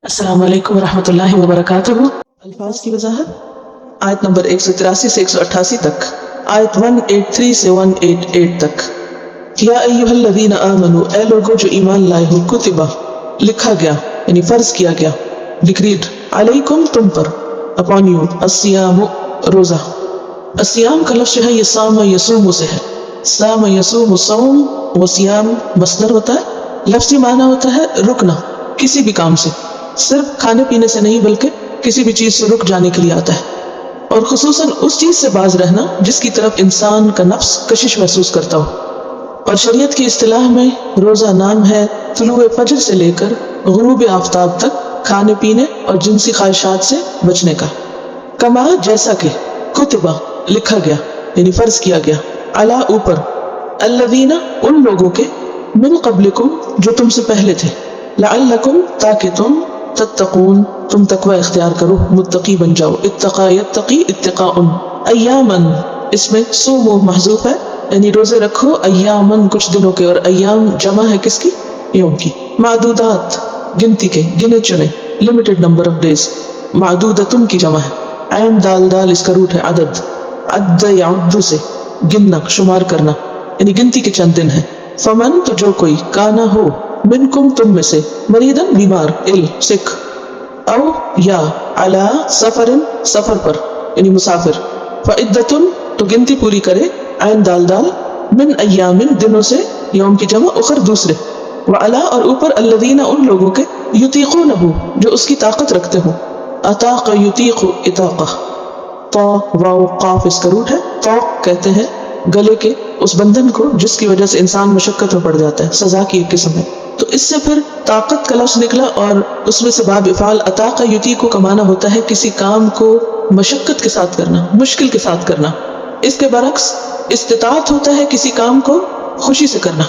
السلام علیکم ورحمۃ اللہ وبرکاتہ۔ الفاظ کی وضاحت، آیت نمبر 183 سے 188 تک، آیت 183 سے 188 تک۔ یا ایھا الذین آمنوا، اے لوگو جو ایمان لائے ہو، کتبہ لکھا گیا یعنی فرض کیا گیا، ڈکریڈ، علیکم تم پر، اپون یو، الصیام روزہ۔ الصیام کا لفظ ہے یہ صام یصوم سے ہے، صام یصوم صوم و صیام مصدر ہوتا ہے، لفظی معنی ہوتا ہے رکنا کسی بھی کام سے، صرف کھانے پینے سے نہیں بلکہ کسی بھی چیز سے رک جانے کے لیے آتا ہے، اور خصوصاً اس چیز سے باز رہنا جس کی طرف انسان کا نفس کشش محسوس کرتا ہو۔ اور شریعت کی اصطلاح میں روزہ نام ہے طلوع فجر سے لے کر غروب آفتاب تک کھانے پینے اور جنسی خواہشات سے بچنے کا۔ کما جیسا کہ، کتبہ لکھا گیا یعنی فرض کیا گیا، علی اوپر، الذین ان لوگوں کے، من قبلکم جو تم سے پہلے تھے، لعلکم تاکہ تم، تتقون تم تقوی اختیار کرو، متقی بن جاؤ، اتقا یتقی اتقاء، ایامن اس میں صومو محذوف ہے یعنی روزے رکھو ایامن کچھ دنوں کے، اور ایام جمع ہے کس کی؟ یوم کی، معدودات گنتی کے، گنے چنے، لمیٹڈ نمبر آف ڈیز، معدودتن کی جمع ہے، عین دال دال اس کا روٹ ہے عدد، عد یعد سے گننا شمار کرنا یعنی گنتی کے چند دن ہیں۔ فمن تو جو کوئی، کانا ہو، منکم تم میں سے، مریدن بیمار، سکھ، او یا علی سفر سفر پر یعنی مسافر، فعدتن تو گنتی پوری کرے، عین دال دال، من ایامن دنوں سے، یوم کی جمع اخر دوسرے، وعلا اور اوپر، الذین ان لوگوں کے، یطیقونہ جو اس کی طاقت رکھتے ہوں، اطاق یطیق اطاقہ، تو واو قاف اس کا روٹ ہے، طوق کہتے ہیں گلے کے اس بندھن کو جس کی وجہ سے انسان مشقت میں پڑ جاتا ہے، سزا کی ایک قسم ہے، تو اس سے پھر طاقت کا لفظ نکلا، اور اس میں سے باب افعال اطاق یطیق کا معنی ہوتا ہے کسی کام کو مشقت کے ساتھ کرنا، مشکل کے ساتھ کرنا۔ اس کے برعکس استطاعت ہوتا ہے کسی کام کو خوشی سے کرنا۔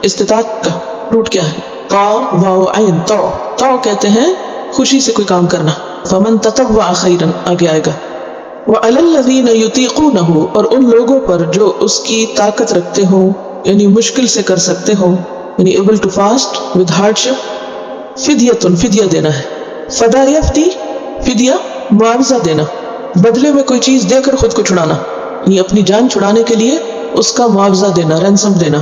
استطاعت کا روٹ کیا ہے؟ طا واو عین، تو کہتے ہیں خوشی سے کوئی کام کرنا۔ فمن تطوع خیرا آگے آئے گا۔ وعلی الذین یطیقونہ اور ان لوگوں پر جو اس کی طاقت رکھتے ہوں یعنی مشکل سے کر سکتے ہوں یعنی able to fast with hardship, فدیتن فدیہ دینا ہے، فدا یفدی فدیہ معاوضہ دینا، بدلے میں کوئی چیز دے کر خود کو چھڑانا یعنی اپنی جان چھڑانے کے لیے اس کا معاوضہ دینا، رینسم دینا۔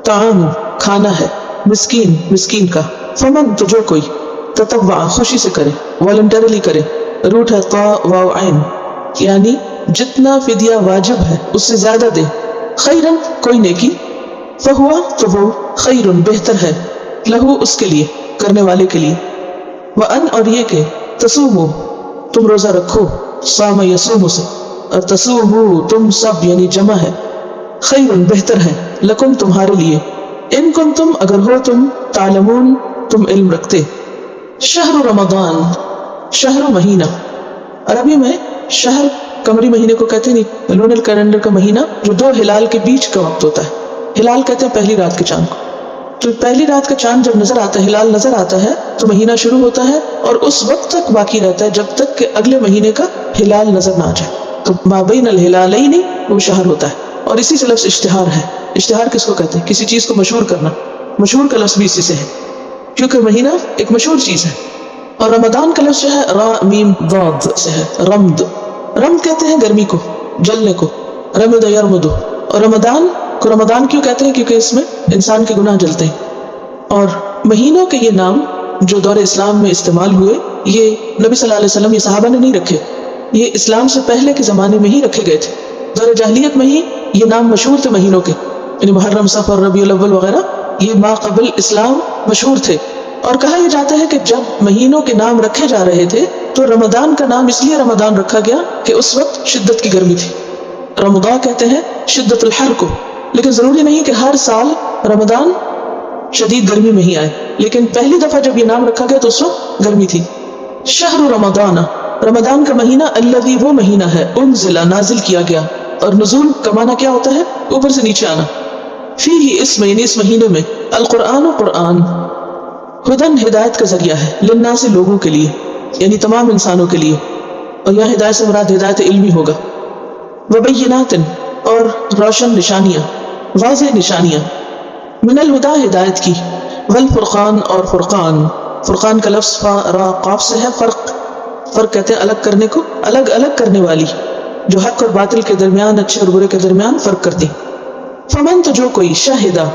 طعام کھانا ہے، مسکین مسکین کا، فمن تو جو کوئی، تطوع خوشی سے کرے، والنٹریلی کرے، روٹ ہے طا واو عین یعنی جتنا فدیہ واجب ہے اس سے زیادہ دے، خیرن کوئی نیکی، فہوا تو وہ، خیرن بہتر ہے، لہو اس کے لیے، کرنے والے کے لیے، وان اور یہ کہ، تصومو تم روزہ رکھو، صام یصوم سے، اور تصومو تم سب یعنی جمع ہے، خیرن بہتر ہے، لکم تمہارے لیے، ان کنتم اگر ہو تم، تعلمون تم علم رکھتے۔ شہر رمضان، شہر مہینہ، عربی میں شہر قمری مہینے کو کہتے ہیں، لونر کیلنڈر کا مہینہ جو دو ہلال کے بیچ کا وقت ہوتا ہے، ہلال کہتے ہیں پہلی رات کے چاند کو، تو پہلی رات کا چاند جب نظر آتا ہے، ہلال نظر آتا ہے تو مہینہ شروع ہوتا ہے، اور اس وقت تک باقی رہتا ہے جب تک کہ اگلے مہینے کا ہلال نظر نہ آ جائے، تو ما بین الہلالین وہ شہر ہوتا ہے۔ اور اسی سے لفظ اشتہار ہے، اشتہار کس کو کہتے ہیں؟ کسی چیز کو مشہور کرنا، مشہور کا لفظ بھی اسی سے ہے کیونکہ مہینہ ایک مشہور چیز ہے۔ اور رمضان کا لفظ جو ہے را میم ضاد سے ہے، رمد، رمد کہتے ہیں گرمی کو، جلنے کو، رمد یرمد، اور رمضان کو رمضان کیوں کہتے ہیں؟ کیونکہ اس میں انسان کے گناہ جلتے ہیں۔ اور مہینوں کے یہ نام جو دور اسلام میں استعمال ہوئے، یہ نبی صلی اللہ علیہ وسلم، یہ صحابہ نے نہیں رکھے، یہ اسلام سے پہلے کے زمانے میں ہی رکھے گئے تھے، دور جاہلیت میں ہی یہ نام مشہور تھے مہینوں کے، یعنی محرم، صفر، ربیع الاول وغیرہ، یہ ما قبل اسلام مشہور تھے۔ اور کہا یہ جاتا ہے کہ جب مہینوں کے نام رکھے جا رہے تھے تو رمضان کا نام اس لیے رمضان رکھا گیا کہ اس وقت شدت کی گرمی تھی، رمضان کہتے ہیں شدت الحر کو، لیکن ضروری نہیں کہ ہر سال رمضان شدید گرمی میں ہی آئے، لیکن پہلی دفعہ جب یہ نام رکھا گیا تو اس وقت گرمی تھی۔ شہر رمضان، رمضان کا مہینہ، الذی وہ مہینہ ہے، انزل نازل کیا گیا، اور نزول کا معنی کیا ہوتا ہے؟ اوپر سے نیچے آنا، فیہ اس میں یعنی اس مہینے میں، القرآن قرآن، ہدن ہدایت کا ذریعہ ہے، للناس لوگوں کے لیے یعنی تمام انسانوں کے لیے، اور یہاں ہدایت سے مراد ہدایت علمی ہوگا، وبینات اور روشن نشانیاں، واضح نشانیاں، من الہدیٰ ہدایت کی، والفرقان اور فرقان، فرقان کا لفظ فا را قاف سے ہے. فرق کہتے ہیں الگ کرنے کو، الگ الگ کرنے والی، جو حق اور باطل کے درمیان، اچھے اور برے کے درمیان فرق کرتی. فمن تو جو کوئی، شاہدہ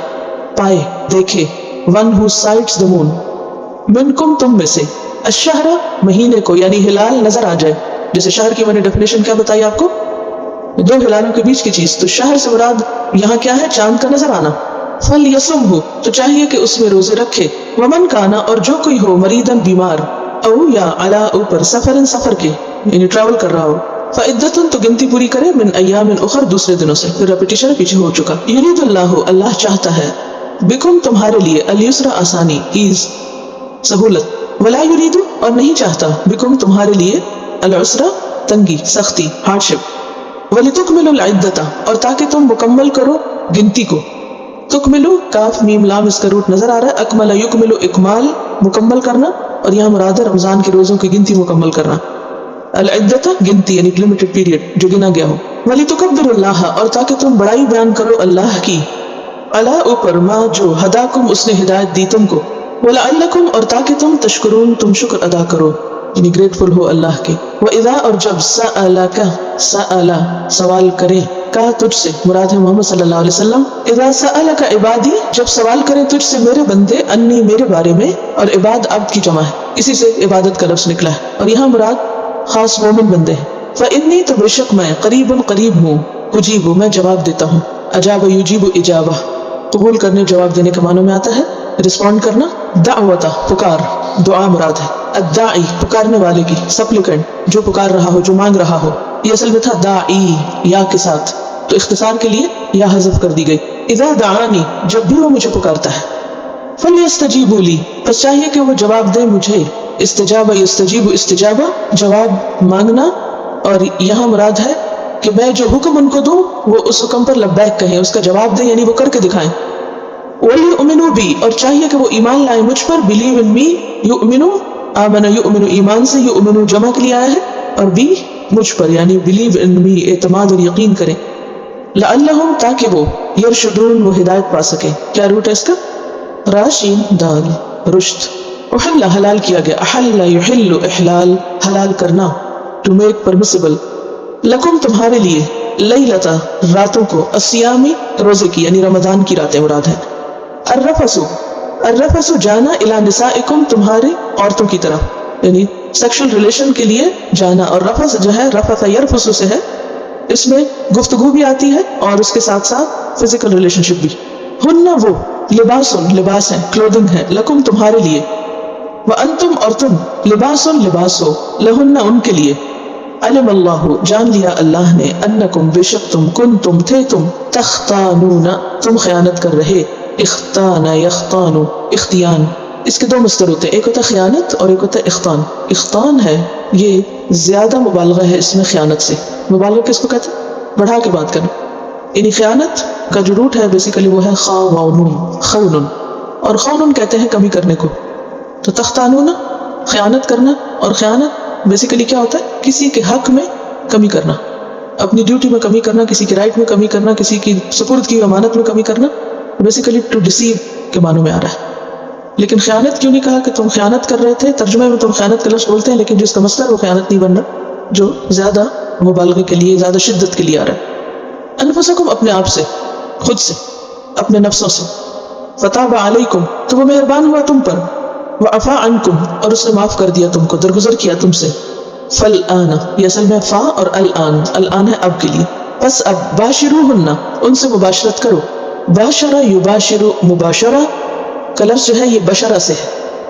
پائے دیکھے، ون ہو سائٹس دا مون، منکم تم میں سے، الشہر مہینے کو یعنی ہلال نظر آ جائے. جیسے شہر کی میں نے ڈیفینیشن کیا بتائی آپ کو، دو ہلالوں کے بیچ کی چیز. تو شہر سے مراد یہاں کیا ہے؟ چاند کا نظر آنا. فلیصمہ تو چاہیے کہ اس میں روزے رکھے. ومن کانا اور جو کوئی ہو، مریضاً بیمار، او یا علی اوپر، سفرن سفر کے یعنی ٹریول کر رہا ہو، فعدتن تو گنتی پوری کرے، من ایام اخر دوسرے دنوں سے. پھر ریپیٹیشن پیچھے ہو چکا. یرید اللہ اللہ چاہتا ہے، بکم تمہارے لیے، الیسر آسانی، ایز سہولت، ولا یرید اور نہیں چاہتا، بکم تمہارے لیے، العسر تنگی سختی ہارڈ شپ. ولتکملوا العدۃ اور تاکہ تم مکمل کرو گنتی کو. تکملو کاف میم لام اس کا روٹ نظر آ رہا ہے. اکمل یکملو اکمال مکمل کرنا، اور یہاں مراد ہے رمضان کے روزوں کی گنتی مکمل کرنا. العدۃ گنتی یعنی لمیٹڈ پیریڈ جو گنا گیا ہو. ولتکبروا اللہ اور تاکہ تم بڑائی بیان کرو اللہ کی، علی اوپر، ما جو ہداکم اس نے ہدایت دی تم کو، ولعلکم اور تاکہ تم تشکرون تم شکر ادا کرو یعنی گریٹفل ہو اللہ کے. وَإِذَا اور جب سألک سأل سوال کرے، کہا تجھ سے مراد ہے محمد صلی اللہ علیہ وسلم. اذا سألک عبادی جب سوال کرے تجھ سے میرے بندے، انی میرے بارے میں، اور عباد عبد کی جمع ہے، اسی سے عبادت کا لفظ نکلا ہے، اور یہاں مراد خاص مومن بندے ہیں. فإنی تو بے شک میں، قریب ہوں، اجیب میں جواب دیتا ہوں. اجاب یجیب اجابہ قبول کرنے جواب دینے کے معنوں میں آتا ہے، رسپونڈ کرنا. دعوتا پکار دعا مراد ہے. الداعی پکارنے والے کی، سپلیکینٹ جو پکار رہا ہو، جو مانگ رہا ہو. یہ اصل میں تھا داعی یا کے ساتھ، تو اختصار کے لیے یا حذف کر دی گئی. اذا دعانی جب بھی وہ مجھے پکارتا ہے. فلیستجیبوا لی پس چاہیے کہ وہ جواب دے مجھے. استجابہ یستجیب استجابہ جواب مانگنا، اور یہاں مراد ہے کہ میں جو حکم ان کو دوں وہ اس حکم پر لبیک کہیں، اس کا جواب دیں یعنی وہ کر کے دکھائیں. وَلْيُؤْمِنُوا بِي اور چاہیے کہ وہ ایمان لائیں مجھ پر. بلیو ان می، یؤمنو آمن یؤمن ایمان سے، یؤمنو جمع کے لیے آیا ہے، اور بی مجھ پر یعنی بلیو ان می اعتماد اور یقین کریں. لعلہم تاکہ وہ، یرشدون وہ ہدایت پا سکیں. کیا روٹ ہے اس کا؟ راشین دال رشد. احل حلال کیا گیا، احل یحل احلال حلال کرنا، ٹو میک پرمیسیبل. لکم تمہارے لیے، لیلتا راتوں کو، الصیامی روزے کی یعنی رمضان کی راتیں مراد ہے. الرفث جانا، الی نسائکم تمہارے عورتوں کی طرف یعنی سیکشل ریلیشن کے لیے جانا. اور رفث جو ہے رفث یرفث سے ہے، اس میں گفتگو بھی آتی ہے اور اس کے ساتھ ساتھ فزیکل ریلیشن شپ بھی. ہن وہ، لباس لباس ہے، کلودنگ ہے، لکم تمہارے لیے، وانتم اور تم، لباس لباس ہو، لہن ان کے لیے. علم اللہ جان لیا اللہ نے، انکم بے شک تم، کنتم تھے تم، تختانون تم خیانت کر رہے. اختان یختان اختیان، اس کے دو مصدر ہوتے ہیں، ایک ہوتا ہے خیانت اور ایک ہوتا ہے اختان. اختان ہے یہ زیادہ مبالغہ ہے اس میں خیانت سے. مبالغہ کس کو کہتے ہیں؟ بڑھا کے بات کرنا. یعنی خیانت کا جو روٹ ہے بیسیکلی وہ ہے خون، اور خون کہتے ہیں کمی کرنے کو. تو تختانون خیانت کرنا، اور خیانت بیسیکلی کیا ہوتا ہے؟ کسی کے حق میں کمی کرنا، اپنی ڈیوٹی میں کمی کرنا، کسی کی رائٹ میں کمی کرنا، کسی کی سپرد کی امانت میں کمی کرنا. بیسیکلی ٹو ڈیسیو کے معنوں میں آ رہا ہے. لیکن خیانت کیوں نہیں کہا کہ تم خیانت کر رہے تھے؟ ترجمے میں تم خیانت کا لفظ بولتے ہیں، لیکن جس کا مصدر وہ خیانت نہیں بننا، جو زیادہ مبالغے کے لیے، زیادہ شدت کے لیے آ رہا ہے. انفسکم اپنے آپ سے، خود سے، اپنے نفسوں سے. فتاب علیکم تو وہ مہربان ہوا تم پر. وعفا عنکم اور اس نے معاف کر دیا تم کو، درگزر کیا تم سے. فالآن یہ اصل میں فا اور الآن، الآن ہے اب کے لیے. پس اب باشروہن ان سے مباشرت کرو. باشرہ یباشر مباشرہ کا لفظ جو ہے یہ بشرہ سے ہے.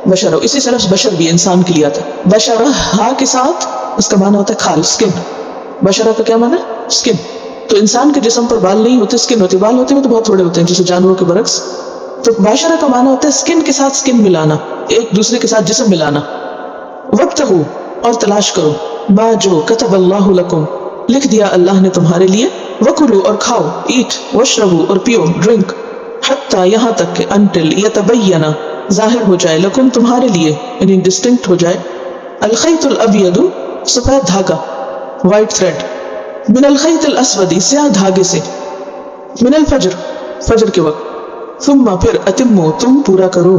بشرہ اسی سے لفظ بشر بھی انسان کے لیے آتا ہے. بشرہ ہا کے ساتھ اس کا معنی ہوتا ہے کھال، سکن. بشرہ کا کیا معنی ہے؟ سکن. تو انسان کے جسم پر بال نہیں ہوتے، سکن ہوتے. بال ہوتے ہیں تو بہت تھوڑے ہوتے ہیں جیسے جانوروں کے برعکس. تو باشرہ کا معنی ہوتا ہے سکن کے ساتھ سکن ملانا، ایک دوسرے کے ساتھ جسم ملانا. وابتغوا اور تلاش کرو، ما جو کتب اللہ لکم لکھ دیا اللہ نے تمہارے لیے. وکلوا اور کھاؤ، ایٹ. واشربوا اور پیو، ڈرنک. حتی یہاں تک کہ انٹل یتبین ظاہر ہو جائے، لکم تمہارے لیے یعنی ڈسٹنکٹ ہو جائے، الخیط الابید سفید دھاگا، وائٹ تھریڈ، من الخیط الاسود سیاہ دھاگے سے، من الفجر فجر کے وقت. ثم پھر اتمو تم پورا کرو،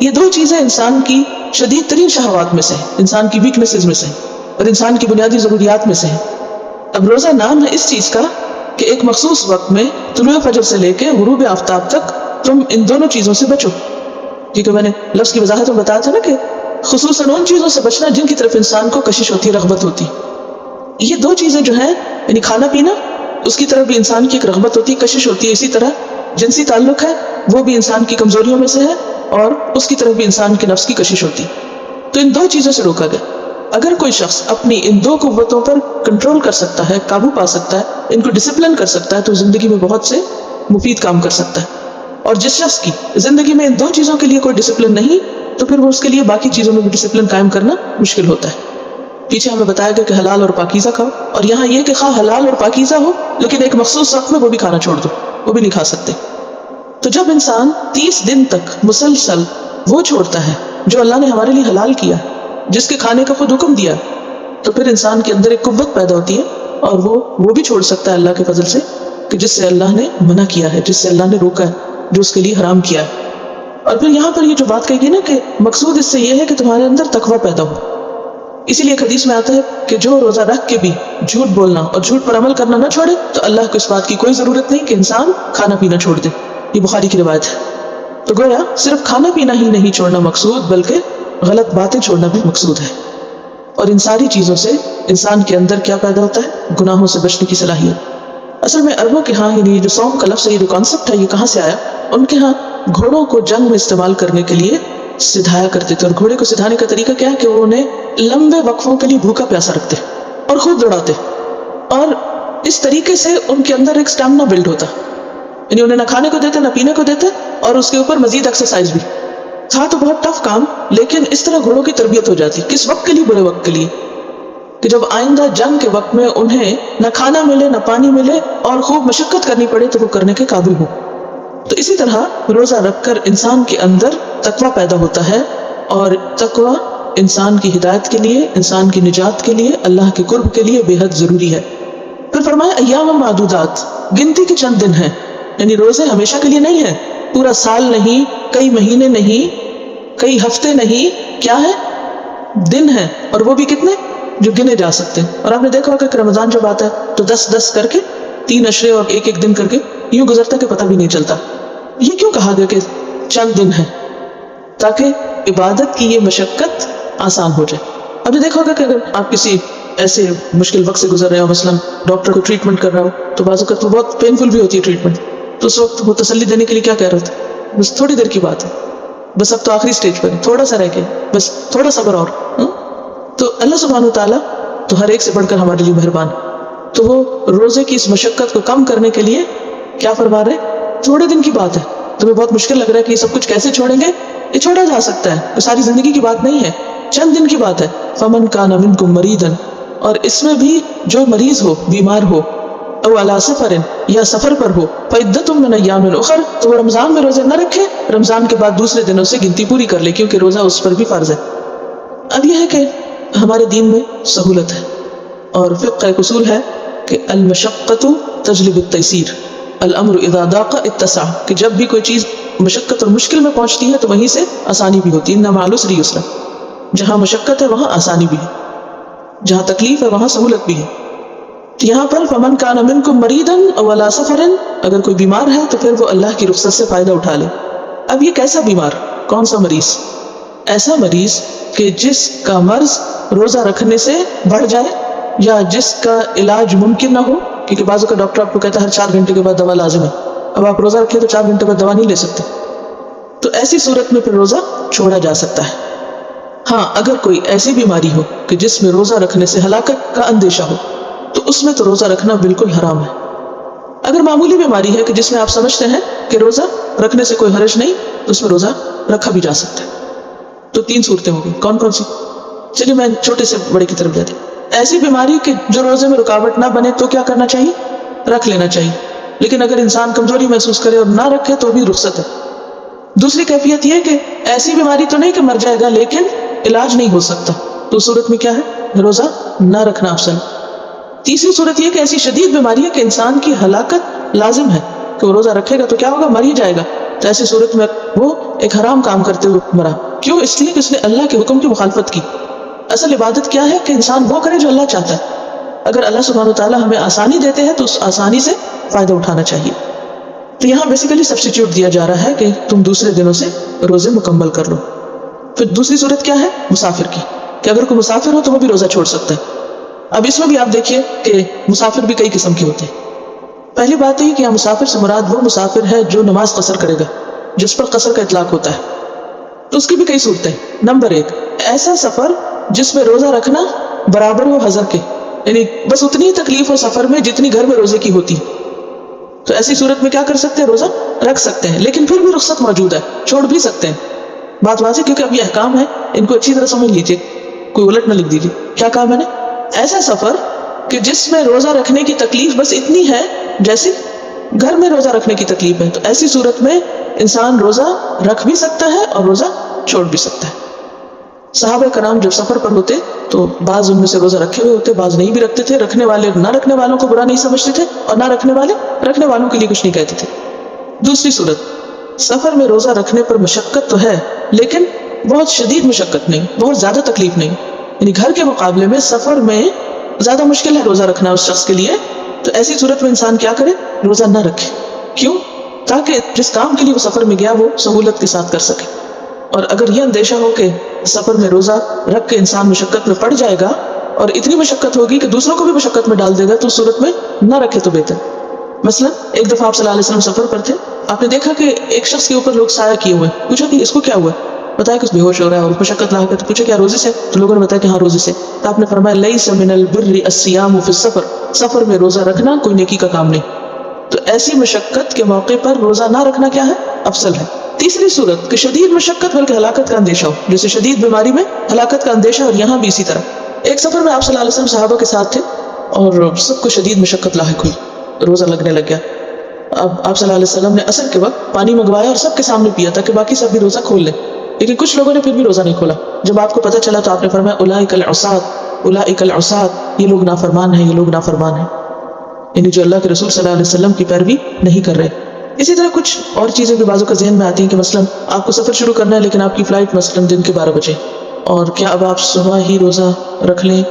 یہ دو چیزیں انسان کی شدید ترین شہوات میں سے ہیں، انسان کی ویکنیسز میں سے ہیں، اور انسان کی بنیادی ضروریات میں سے ہیں۔ اب روزہ نام ہے اس چیز کا کہ ایک مخصوص وقت میں طلوع فجر سے لے کے غروب آفتاب تک تم ان دونوں چیزوں سے بچو، کیونکہ میں نے لفظ کی وضاحت میں بتایا تھا نا کہ خصوصاً ان چیزوں سے بچنا جن کی طرف انسان کو کشش ہوتی ہے، رغبت ہوتی ہے۔ یہ دو چیزیں جو ہیں، یعنی کھانا پینا، اس کی طرف بھی انسان کی ایک رغبت ہوتی ہے، کشش ہوتی ہے، اسی طرح جنسی تعلق ہے وہ بھی انسان کی کمزوریوں میں سے ہے اور اس کی طرف بھی انسان کے نفس کی کشش ہوتی ہے۔ تو ان دو چیزوں سے روکا گیا۔ اگر کوئی شخص اپنی ان دو قوتوں پر کنٹرول کر سکتا ہے، قابو پا سکتا ہے، ان کو ڈسپلن کر سکتا ہے، تو زندگی میں بہت سے مفید کام کر سکتا ہے۔ اور جس شخص کی زندگی میں ان دو چیزوں کے لیے کوئی ڈسپلن نہیں، تو پھر وہ اس کے لیے باقی چیزوں میں بھی ڈسپلن قائم کرنا مشکل ہوتا ہے۔ پیچھے ہمیں بتایا گیا کہ حلال اور پاکیزہ کھاؤ، اور یہاں یہ کہ خواہ حلال اور پاکیزہ ہو لیکن ایک مخصوص وقت میں وہ بھی کھانا چھوڑ دو، وہ بھی نہیں کھا سکتے۔ تو جب انسان 30 دن تک مسلسل وہ چھوڑتا ہے جو اللہ نے ہمارے لیے حلال کیا، جس کے کھانے کا خود حکم دیا، تو پھر انسان کے اندر ایک قوت پیدا ہوتی ہے اور وہ بھی چھوڑ سکتا ہے اللہ کے فضل سے، کہ جس سے اللہ نے منع کیا ہے، جس سے اللہ نے روکا ہے، جو اس کے لیے حرام کیا ہے۔ اور پھر یہاں پر یہ جو بات کہی گئی نا کہ مقصود اس سے یہ ہے کہ تمہارے اندر تقویٰ پیدا ہو۔ اسی لیے ایک حدیث میں آتا ہے کہ جو روزہ رکھ کے بھی جھوٹ بولنا اور جھوٹ پر عمل کرنا نہ چھوڑے تو اللہ کو اس بات کی کوئی ضرورت نہیں کہ انسان کھانا پینا چھوڑ دے۔ یہ بخاری کی روایت ہے۔ تو گویا صرف کھانا پینا ہی نہیں چھوڑنا مقصود، بلکہ غلط باتیں چھوڑنا بھی مقصود ہے۔ اور ان ساری چیزوں سے انسان کے اندر کیا پیدا ہوتا ہے؟ گناہوں سے بچنے کی صلاحیت۔ اصل میں عربوں کے ہاں یعنی جو سونگ کا لفظ ہے، یہ جو کانسیپٹ ہے، یہ کہاں سے آیا؟ ان کے ہاں گھوڑوں کو جنگ میں استعمال کرنے کے لیے سدھایا کرتے تھے، اور گھوڑے کو سدھانے کا طریقہ کیا ہے کہ وہ انہیں لمبے وقفوں کے لیے بھوکا پیاسا رکھتے اور خوب دوڑاتے، اور اس طریقے سے ان کے اندر ایک سٹیمنا بلڈ ہوتا، یعنی انہیں نہ کھانے کو دیتے نہ پینے کو دیتے، اور اس کے اوپر مزید ایکسرسائز بھی تھا۔ تو بہت ٹف کام، لیکن اس طرح گھوڑوں کی تربیت ہو جاتی۔ کس وقت کے لیے؟ بڑے وقت کے لیے، کہ جب آئندہ جنگ کے وقت میں انہیں نہ کھانا ملے نہ پانی ملے اور خوب مشقت کرنی پڑے تو وہ کرنے کے قابل ہو۔ تو اسی طرح روزہ رکھ کر انسان کے اندر تقویٰ پیدا ہوتا ہے، اور تقویٰ انسان کی ہدایت کے لیے، انسان کی نجات کے لیے، اللہ کے قرب کے لیے بے حد ضروری ہے۔ پھر فرمایا ایام معدودات، گنتی کے چند دن ہیں، یعنی روزے ہمیشہ کے لیے نہیں ہیں، پورا سال نہیں، کئی مہینے نہیں، کئی ہفتے نہیں، کیا ہے؟ دن ہیں، اور وہ بھی کتنے؟ جو گنے جا سکتے ہیں۔ اور آپ نے دیکھا ہوگا کہ رمضان جب آتا ہے تو 10 کر کے 3 اشرے اور ایک دن کر کے یوں گزرتا کہ پتہ بھی نہیں چلتا۔ یہ کیوں کہا گیا کہ چند دن ہیں؟ تاکہ عبادت کی یہ مشقت آسان ہو جائے۔ اب نے دیکھا ہوگا کہ اگر آپ کسی ایسے مشکل وقت سے گزر رہے ہو، مثلا ڈاکٹر کو ٹریٹمنٹ کر رہا ہو، تو بعض اوقات وہ بہت پینفل بھی ہوتی ہے ٹریٹمنٹ، تو اس وقت وہ تسلی دینے کے لیے کیا کہہ رہا تھا؟ بس تھوڑی دیر کی بات ہے، بس اب تو آخری سٹیج پر ہے، تھوڑا سا رہ گیا، بس تھوڑا صبر اور۔ تو اللہ سبحانہ و تعالیٰ تو ہر ایک سے بڑھ کر ہمارے لیے مہربان، تو وہ روزے کی اس مشقت کو کم کرنے کے لیے کیا فرما رہے؟ تھوڑے دن کی بات ہے، تمہیں بہت مشکل لگ رہا ہے کہ یہ سب کچھ کیسے چھوڑیں گے، یہ چھوڑا جا سکتا ہے، یہ ساری زندگی کی بات نہیں ہے، چند دن کی بات ہے۔ فمن کان منکم مریضا، اور اس میں بھی جو مریض ہو، بیمار ہو، او علی سفر، یا سفر پر ہو، فعدۃ من ایام اخر، تو وہ رمضان میں روزے نہ رکھے، رمضان کے بعد دوسرے دنوں سے گنتی پوری کر لے، کیونکہ روزہ اس پر بھی فرض ہے۔ اب یہ ہے کہ ہمارے دین میں سہولت ہے، اور فقہ کا ایک اصول ہے کہ المشقۃ تجلب التیسیر، الامر اذا ضاق اتسع، کہ جب بھی کوئی چیز مشقت اور مشکل میں پہنچتی ہے تو وہیں سے آسانی بھی ہوتی ہے۔ ان مع العسر یسرا، جہاں مشقت ہے وہاں آسانی بھی ہے، جہاں تکلیف ہے وہاں سہولت بھی ہے۔ تو یہاں پر فمن کان منکم مریضا او علی سفر، اگر کوئی بیمار ہے تو پھر وہ اللہ کی رخصت سے فائدہ اٹھا لے۔ اب یہ کیسا بیمار؟ کون سا مریض؟ ایسا مریض کہ جس کا مرض روزہ رکھنے سے بڑھ جائے، یا جس کا علاج ممکن نہ ہو، کیونکہ بعض کا ڈاکٹر آپ کو کہتا ہے ہر 4 گھنٹے کے بعد دوا لازم ہے، اب آپ روزہ رکھیں تو 4 گھنٹے بعد دوا نہیں لے سکتے، تو ایسی صورت میں پھر روزہ چھوڑا جا سکتا ہے۔ ہاں اگر کوئی ایسی بیماری ہو کہ جس میں روزہ رکھنے سے ہلاکت کا اندیشہ ہو تو اس میں تو روزہ رکھنا بالکل حرام ہے۔ اگر معمولی بیماری ہے کہ جس میں آپ سمجھتے ہیں کہ روزہ رکھنے سے کوئی حرج نہیں، تو اس میں روزہ رکھا بھی جا سکتا ہے۔ تو 3 صورتیں ہوں گی، کون کون سی؟ چلیے میں چھوٹے سے بڑے کی طرف جاتی۔ ایسی بیماری کہ جو روزے میں رکاوٹ نہ بنے تو کیا کرنا چاہیے؟ رکھ لینا چاہیے، لیکن اگر انسان کمزوری محسوس کرے اور نہ رکھے تو بھی رخصت ہے۔ دوسری کیفیت یہ کہ ایسی بیماری تو نہیں کہ مر جائے گا لیکن علاج نہیں ہو سکتا، تو اس صورت میں کیا ہے؟ روزہ نہ رکھنا افضل۔ تیسری صورت یہ کہ ایسی شدید بیماری ہے کہ انسان کی ہلاکت لازم ہے، کہ وہ روزہ رکھے گا تو کیا ہوگا؟ مر ہی جائے گا، تو ایسی صورت میں وہ ایک حرام کام کرتے ہوئے مرا. کیوں؟ اس لیے کہ اس نے اللہ کے حکم کی مخالفت کی. اصل عبادت کیا ہے کہ انسان وہ کرے جو اللہ چاہتا ہے. اگر اللہ سبحانہ وتعالیٰ ہمیں آسانی دیتے ہیں تو اس آسانی سے فائدہ اٹھانا چاہیے. تو یہاں بیسیکلی سبسٹیٹیوٹ دیا جا رہا ہے کہ تم دوسرے دنوں سے روزے مکمل کر لو. پھر دوسری صورت کیا ہے؟ مسافر کی، کہ اگر کوئی مسافر ہو تو وہ بھی روزہ چھوڑ سکتا ہے. اب اس میں بھی آپ دیکھیے کہ مسافر بھی کئی قسم کے ہوتے ہیں. پہلی بات یہ کہ یہاں مسافر سے مراد وہ مسافر ہے جو نماز قصر کرے گا، جس پر قصر کا اطلاق ہوتا ہے. تو اس کی بھی کئی صورتیں. نمبر 1، ایسا سفر جس میں روزہ رکھنا برابر ہو حضر کے، یعنی بس اتنی تکلیف ہو سفر میں جتنی گھر میں روزے کی ہوتی. تو ایسی صورت میں کیا کر سکتے ہیں؟ روزہ رکھ سکتے ہیں، لیکن پھر بھی رخصت موجود ہے، چھوڑ بھی سکتے ہیں. بات واضح، کیونکہ اب یہ احکام ہے، ان کو اچھی طرح سمجھ لیجیے، کوئی الٹ نہ لکھ دیجیے. کیا کہا میں نے؟ ایسا سفر کہ جس میں روزہ رکھنے کی تکلیف بس اتنی ہے جیسے گھر میں روزہ رکھنے کی تکلیف ہے. تو ایسی صورت میں انسان روزہ رکھ بھی سکتا ہے اور روزہ چھوڑ بھی سکتا ہے. صحابہ کرام جب سفر پر ہوتے تو بعض ان میں سے روزہ رکھے ہوئے ہوتے، بعض نہیں بھی رکھتے تھے. رکھنے والے نہ رکھنے والوں کو برا نہیں سمجھتے تھے، اور نہ رکھنے والے رکھنے والوں کے لیے کچھ نہیں کہتے تھے. دوسری صورت، سفر میں روزہ رکھنے پر مشقت تو ہے لیکن بہت شدید مشقت نہیں، بہت زیادہ تکلیف نہیں. یعنی گھر کے مقابلے میں سفر میں زیادہ مشکل ہے روزہ رکھنا اس شخص کے لیے. تو ایسی صورت میں انسان کیا کرے؟ روزہ نہ رکھے. کیوں؟ تاکہ جس کام کے لیے وہ سفر میں گیا وہ سہولت کے ساتھ کر سکے. اور اگر یہ اندیشہ ہو کہ سفر میں روزہ رکھ کے انسان مشقت میں پڑ جائے گا اور اتنی مشقت ہوگی کہ دوسروں کو بھی مشقت میں ڈال دے گا، تو اس صورت میں نہ رکھے تو بہتر. مثلا ایک دفعہ آپ صلی اللہ علیہ وسلم سفر پر تھے، آپ نے دیکھا کہ ایک شخص کے اوپر لوگ سایہ کیے ہوئے. پوچھا کہ اس کو کیا ہوا؟ بتایا کہ اس بے ہوش ہو رہا ہے اور مشقت لاحق ہے. تو پوچھا کیا روزے سے؟ تو لوگوں نے بتایا کہ ہاں روزے سے. تو آپ نے فرمایا لیس من البر الصیام فی السفر، سفر میں روزہ رکھنا کوئی نیکی کا کام نہیں. تو ایسی مشقت کے موقع پر روزہ نہ رکھنا کیا ہے؟ افضل ہے. تیسری صورت کہ شدید مشقت بلکہ ہلاکت کا اندیشہ ہو، جیسے شدید بیماری میں ہلاکت کا اندیشہ، اور یہاں بھی اسی طرح. ایک سفر میں آپ صلی اللہ علیہ وسلم صحابہ کے ساتھ تھے اور سب کو شدید مشقت لاحق ہوئی، روزہ لگنے لگ گیا. اب آپ صلی اللہ علیہ وسلم نے عصر کے وقت پانی منگوایا اور سب کے سامنے پیا تاکہ باقی سب بھی روزہ کھول لیں. لیکن کچھ لوگوں نے پھر بھی روزہ نہیں کھولا. جب آپ کو پتہ چلا تو آپ نے فرمایا اولئک العصاۃ، اولئک العصاۃ، یہ لوگ نافرمان ہیں، یہ لوگ نافرمان ہیں، یعنی جو اللہ کے رسول صلی اللہ علیہ وسلم کی پیروی نہیں کر رہے. اسی طرح کچھ اور چیزیں بھی بعضوں کا ذہن میں آتی ہیں کہ مثلا آپ کو سفر شروع کرنا ہے لیکن آپ کی فلائٹ مثلا دن کے 12 بجے، اور کیا اب آپ صبح ہی روزہ رکھ لیں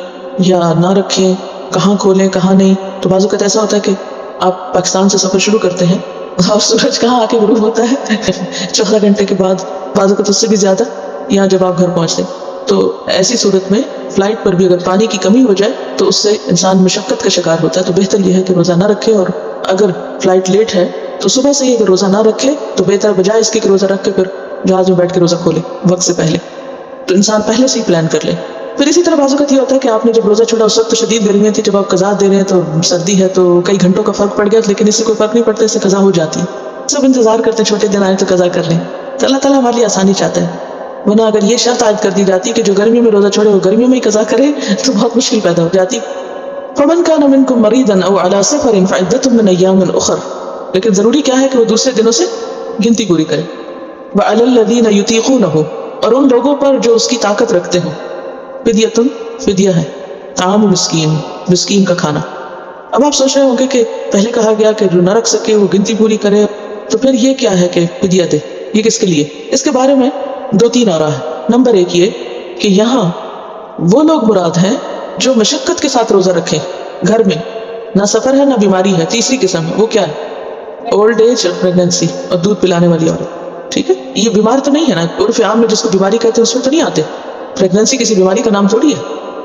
یا نہ رکھیں، کہاں کھولیں کہاں نہیں. تو بعضوں کا ایسا ہوتا ہے کہ آپ پاکستان سے سفر شروع کرتے ہیں اور سورج کہاں آ کے غروب ہوتا ہے 14 گھنٹے کے بعد، بعضوں کا تو اس سے بھی زیادہ، یہاں جب آپ گھر پہنچتے. تو ایسی صورت میں فلائٹ پر بھی اگر پانی کی کمی ہو جائے تو اس سے انسان مشقت کا شکار ہوتا ہے. تو بہتر یہ ہے کہ روزہ نہ رکھے، اور اگر فلائٹ لیٹ ہے تو صبح سے ہی اگر روزہ نہ رکھے تو بہتر، بجائے اس کے کہ روزہ رکھ کے پھر جہاز میں بیٹھ کے روزہ کھولے وقت سے پہلے. تو انسان پہلے سے ہی پلان کر لے. پھر اسی طرح بعضوں کا یہ ہوتا ہے کہ آپ نے جب روزہ چھوڑا اس وقت تو شدید گرمیاں تھی، جب آپ قضا دے رہے ہیں تو سردی ہے، تو کئی گھنٹوں کا فرق پڑ گیا، لیکن اس سے کوئی فرق نہیں پڑتا، اس سے قضا ہو جاتی ہے. سب انتظار کرتے ہیں چھوٹے دن آئے تو قضا کر لیں. تو اللہ تعالیٰ ہمارے لیے آسانی چاہتا ہے. ورنہ اگر یہ شرط عائد کر دی جاتی کہ جو گرمیوں میں روزہ چھوڑے وہ گرمیوں میں ہی قضا کرے تو بہت مشکل پیدا ہو جاتی. فمن كان منكم مريضا او على سفر فعدة من ايام اخر، لیکن ضروری کیا ہے کہ وہ دوسرے دنوں سے گنتی پوری کرے. وعلى الذين يطيقونه، اور ان لوگوں پر جو اس کی طاقت رکھتے ہوں، فدیۃ، فدیہ ہے، طعام مسکین، مسکین کا کھانا. اب آپ سوچ رہے ہوں گے کہ پہلے کہا گیا کہ جو نہ رکھ سکے وہ گنتی پوری کرے، تو پھر یہ کیا ہے کہ فدیہ دے، یہ کس کے لیے؟ اس کے بارے میں 2-3 آراء ہے. نمبر 1 یہ کہ یہاں وہ لوگ مراد ہیں جو مشقت کے ساتھ روزہ رکھیں، گھر میں نہ سفر ہے نہ بیماری ہے. تیسری قسم ہے وہ کیا ہے؟ اولڈ ایج اور پریگننسی، اور دودھ پلانے والی عورت. ٹھیک ہے، یہ بیمار تو نہیں ہے نا، عرف عام میں جس کو بیماری کہتے ہیں اس میں تو نہیں آتے. پریگننسی کسی بیماری کا نام تھوڑی ہے.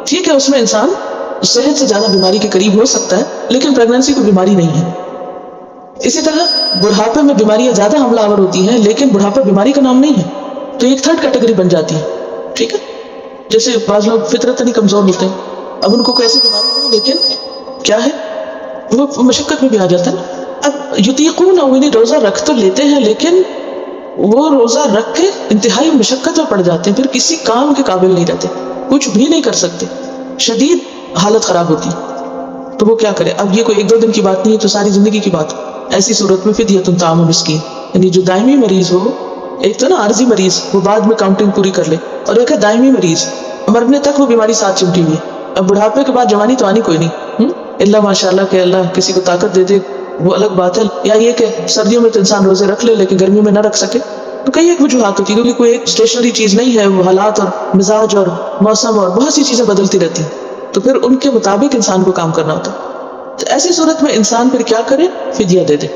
ٹھیک ہے، اس میں انسان صحت سے زیادہ بیماری کے قریب ہو سکتا ہے، لیکن پریگننسی کوئی بیماری نہیں ہے. اسی طرح بڑھاپے میں بیماریاں زیادہ حملہ آور ہوتی ہیں، لیکن بڑھاپا بیماری کا نام نہیں ہے، تو ایک 3rd کیٹیگری بن جاتی ہے. ٹھیک ہے، جیسے بعض لوگ فطرتاً ہی کمزور ہوتے ہیں، اب ان کو کوئی ایسی بیماری نہیں، لیکن کیا ہے وہ مشقت میں بھی آ جاتا ہے. اب یطیقون، انہیں روزہ رکھ تو لیتے ہیں لیکن وہ روزہ رکھ کے انتہائی مشقت میں پڑ جاتے ہیں، پھر کسی کام کے قابل نہیں رہتے، کچھ بھی نہیں کر سکتے، شدید حالت خراب ہوتی. تو وہ کیا کرے؟ اب یہ کوئی 1-2 دن کی بات نہیں ہے، تو ساری زندگی کی بات. ایسی صورت میں فدیۃ طعام مسکین، یعنی جو دائمی مریض ہو، ایک تو نا عارضی مریض وہ بعد میں کاؤنٹنگ پوری کر لے، اور ایک ہے دائمی مریض مرنے تک وہ بیماری ساتھ چمٹی ہوئی. اب بڑھاپے کے بعد جوانی تو آنی کوئی نہیں، اللہ ماشاء اللہ کہ اللہ کسی کو طاقت دے دے وہ الگ بات ہے. یا یہ کہ سردیوں میں تو انسان روزے رکھ لے لیکن گرمیوں میں نہ رکھ سکے، تو کئی ایک وجوہات ہوتی ہے، کیونکہ کوئی ایک اسٹیشنری چیز نہیں ہے، وہ حالات اور مزاج اور موسم اور بہت سی چیزیں بدلتی رہتی ہیں، تو پھر ان کے مطابق انسان کو کام کرنا ہوتا ہے۔ تو ایسی صورت میں انسان پھر کیا کرے؟ فدیہ دے دے۔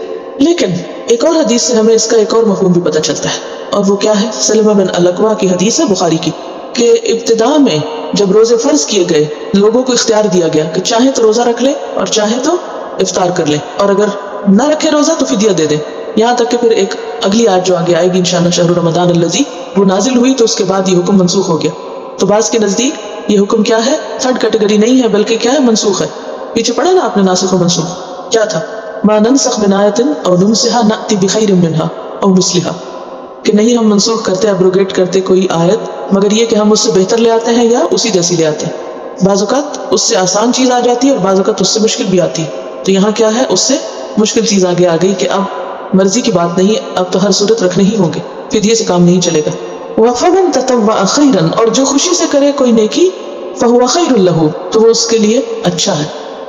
لیکن ایک اور حدیث سے ہمیں اس کا ایک اور مفہوم بھی پتہ چلتا ہے، اور وہ کیا ہے؟ سلمہ بن الاکوع کی حدیث ہے بخاری کی، کہ ابتدا میں جب روزے فرض کیے گئے، لوگوں کو اختیار دیا گیا کہ چاہے تو روزہ رکھ لے اور چاہے تو افطار کر لے، اور اگر نہ رکھے روزہ تو فدیہ دے دے۔ یہاں تک کہ پھر ایک اگلی آیت جو آگے آئے گی انشاءاللہ شہر رمضان الذی، وہ نازل ہوئی تو اس کے بعد یہ حکم منسوخ ہو گیا۔ تو بعض کے نزدیک یہ حکم کیا ہے؟ تھرڈ کیٹیگری نہیں ہے، بلکہ کیا ہے؟ منسوخ ہے۔ پیچھے پڑھا نا آپ نے ناسخ و منسوخ کیا تھا؟ ما ننسخ من آیت او ننسها نأتی بخیر منها او مثلها، کہ نہیں ہم منسوخ کرتے، ابروگیٹ کرتے کوئی آیت مگر یہ کہ ہم اس سے بہتر لے آتے ہیں یا اسی جیسی لے آتے ہیں۔ بعض اوقات اس سے آسان چیز آ جاتی ہے اور بعض اوقات اس سے مشکل بھی آتی ہے۔ تو یہاں کیا ہے؟ اس سے مشکل چیز آگے آ گئی کہ اب مرضی کی بات نہیں، اب تو ہر صورت رکھنے ہی ہوں گے، فدیے سے کام نہیں چلے گا۔ وَفَمَن تَطَوَّعَ خَيْرًا، اور جو خوشی سے کرے کوئی نیکی، فَهُوَ خَيْرٌ لَهُ، تو وہ اس کے لیے اچھا ہے۔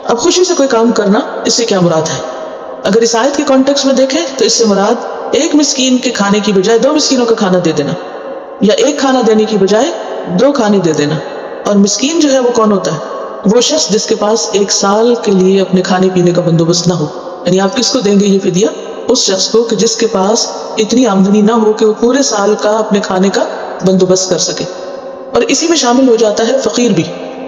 اب خوشی سے کوئی کام کرنا، اس سے کیا مراد ہے؟ اگر اس آیت کے کانٹیکس میں دیکھیں تو اس سے مراد ایک مسکین کے کھانے کی بجائے 2 مسکینوں کا کھانا دے دینا، یا ایک کھانا دینے کی بجائے 2 کھانے دے دینا۔ اور مسکین جو ہے وہ کون ہوتا ہے؟ وہ شخص جس کے پاس 1 سال کے لیے اپنے کھانے پینے کا بندوبست نہ ہو۔ یعنی آپ کس کو دیں گے یہ فدیہ؟ اس شخص کو کہ جس کے پاس اتنی آمدنی نہ ہو کہ وہ پورے سال کا اپنے کھانے کا بندوبست کر سکے۔ اور اسی میں شامل ہو جاتا ہے فقیر بھی،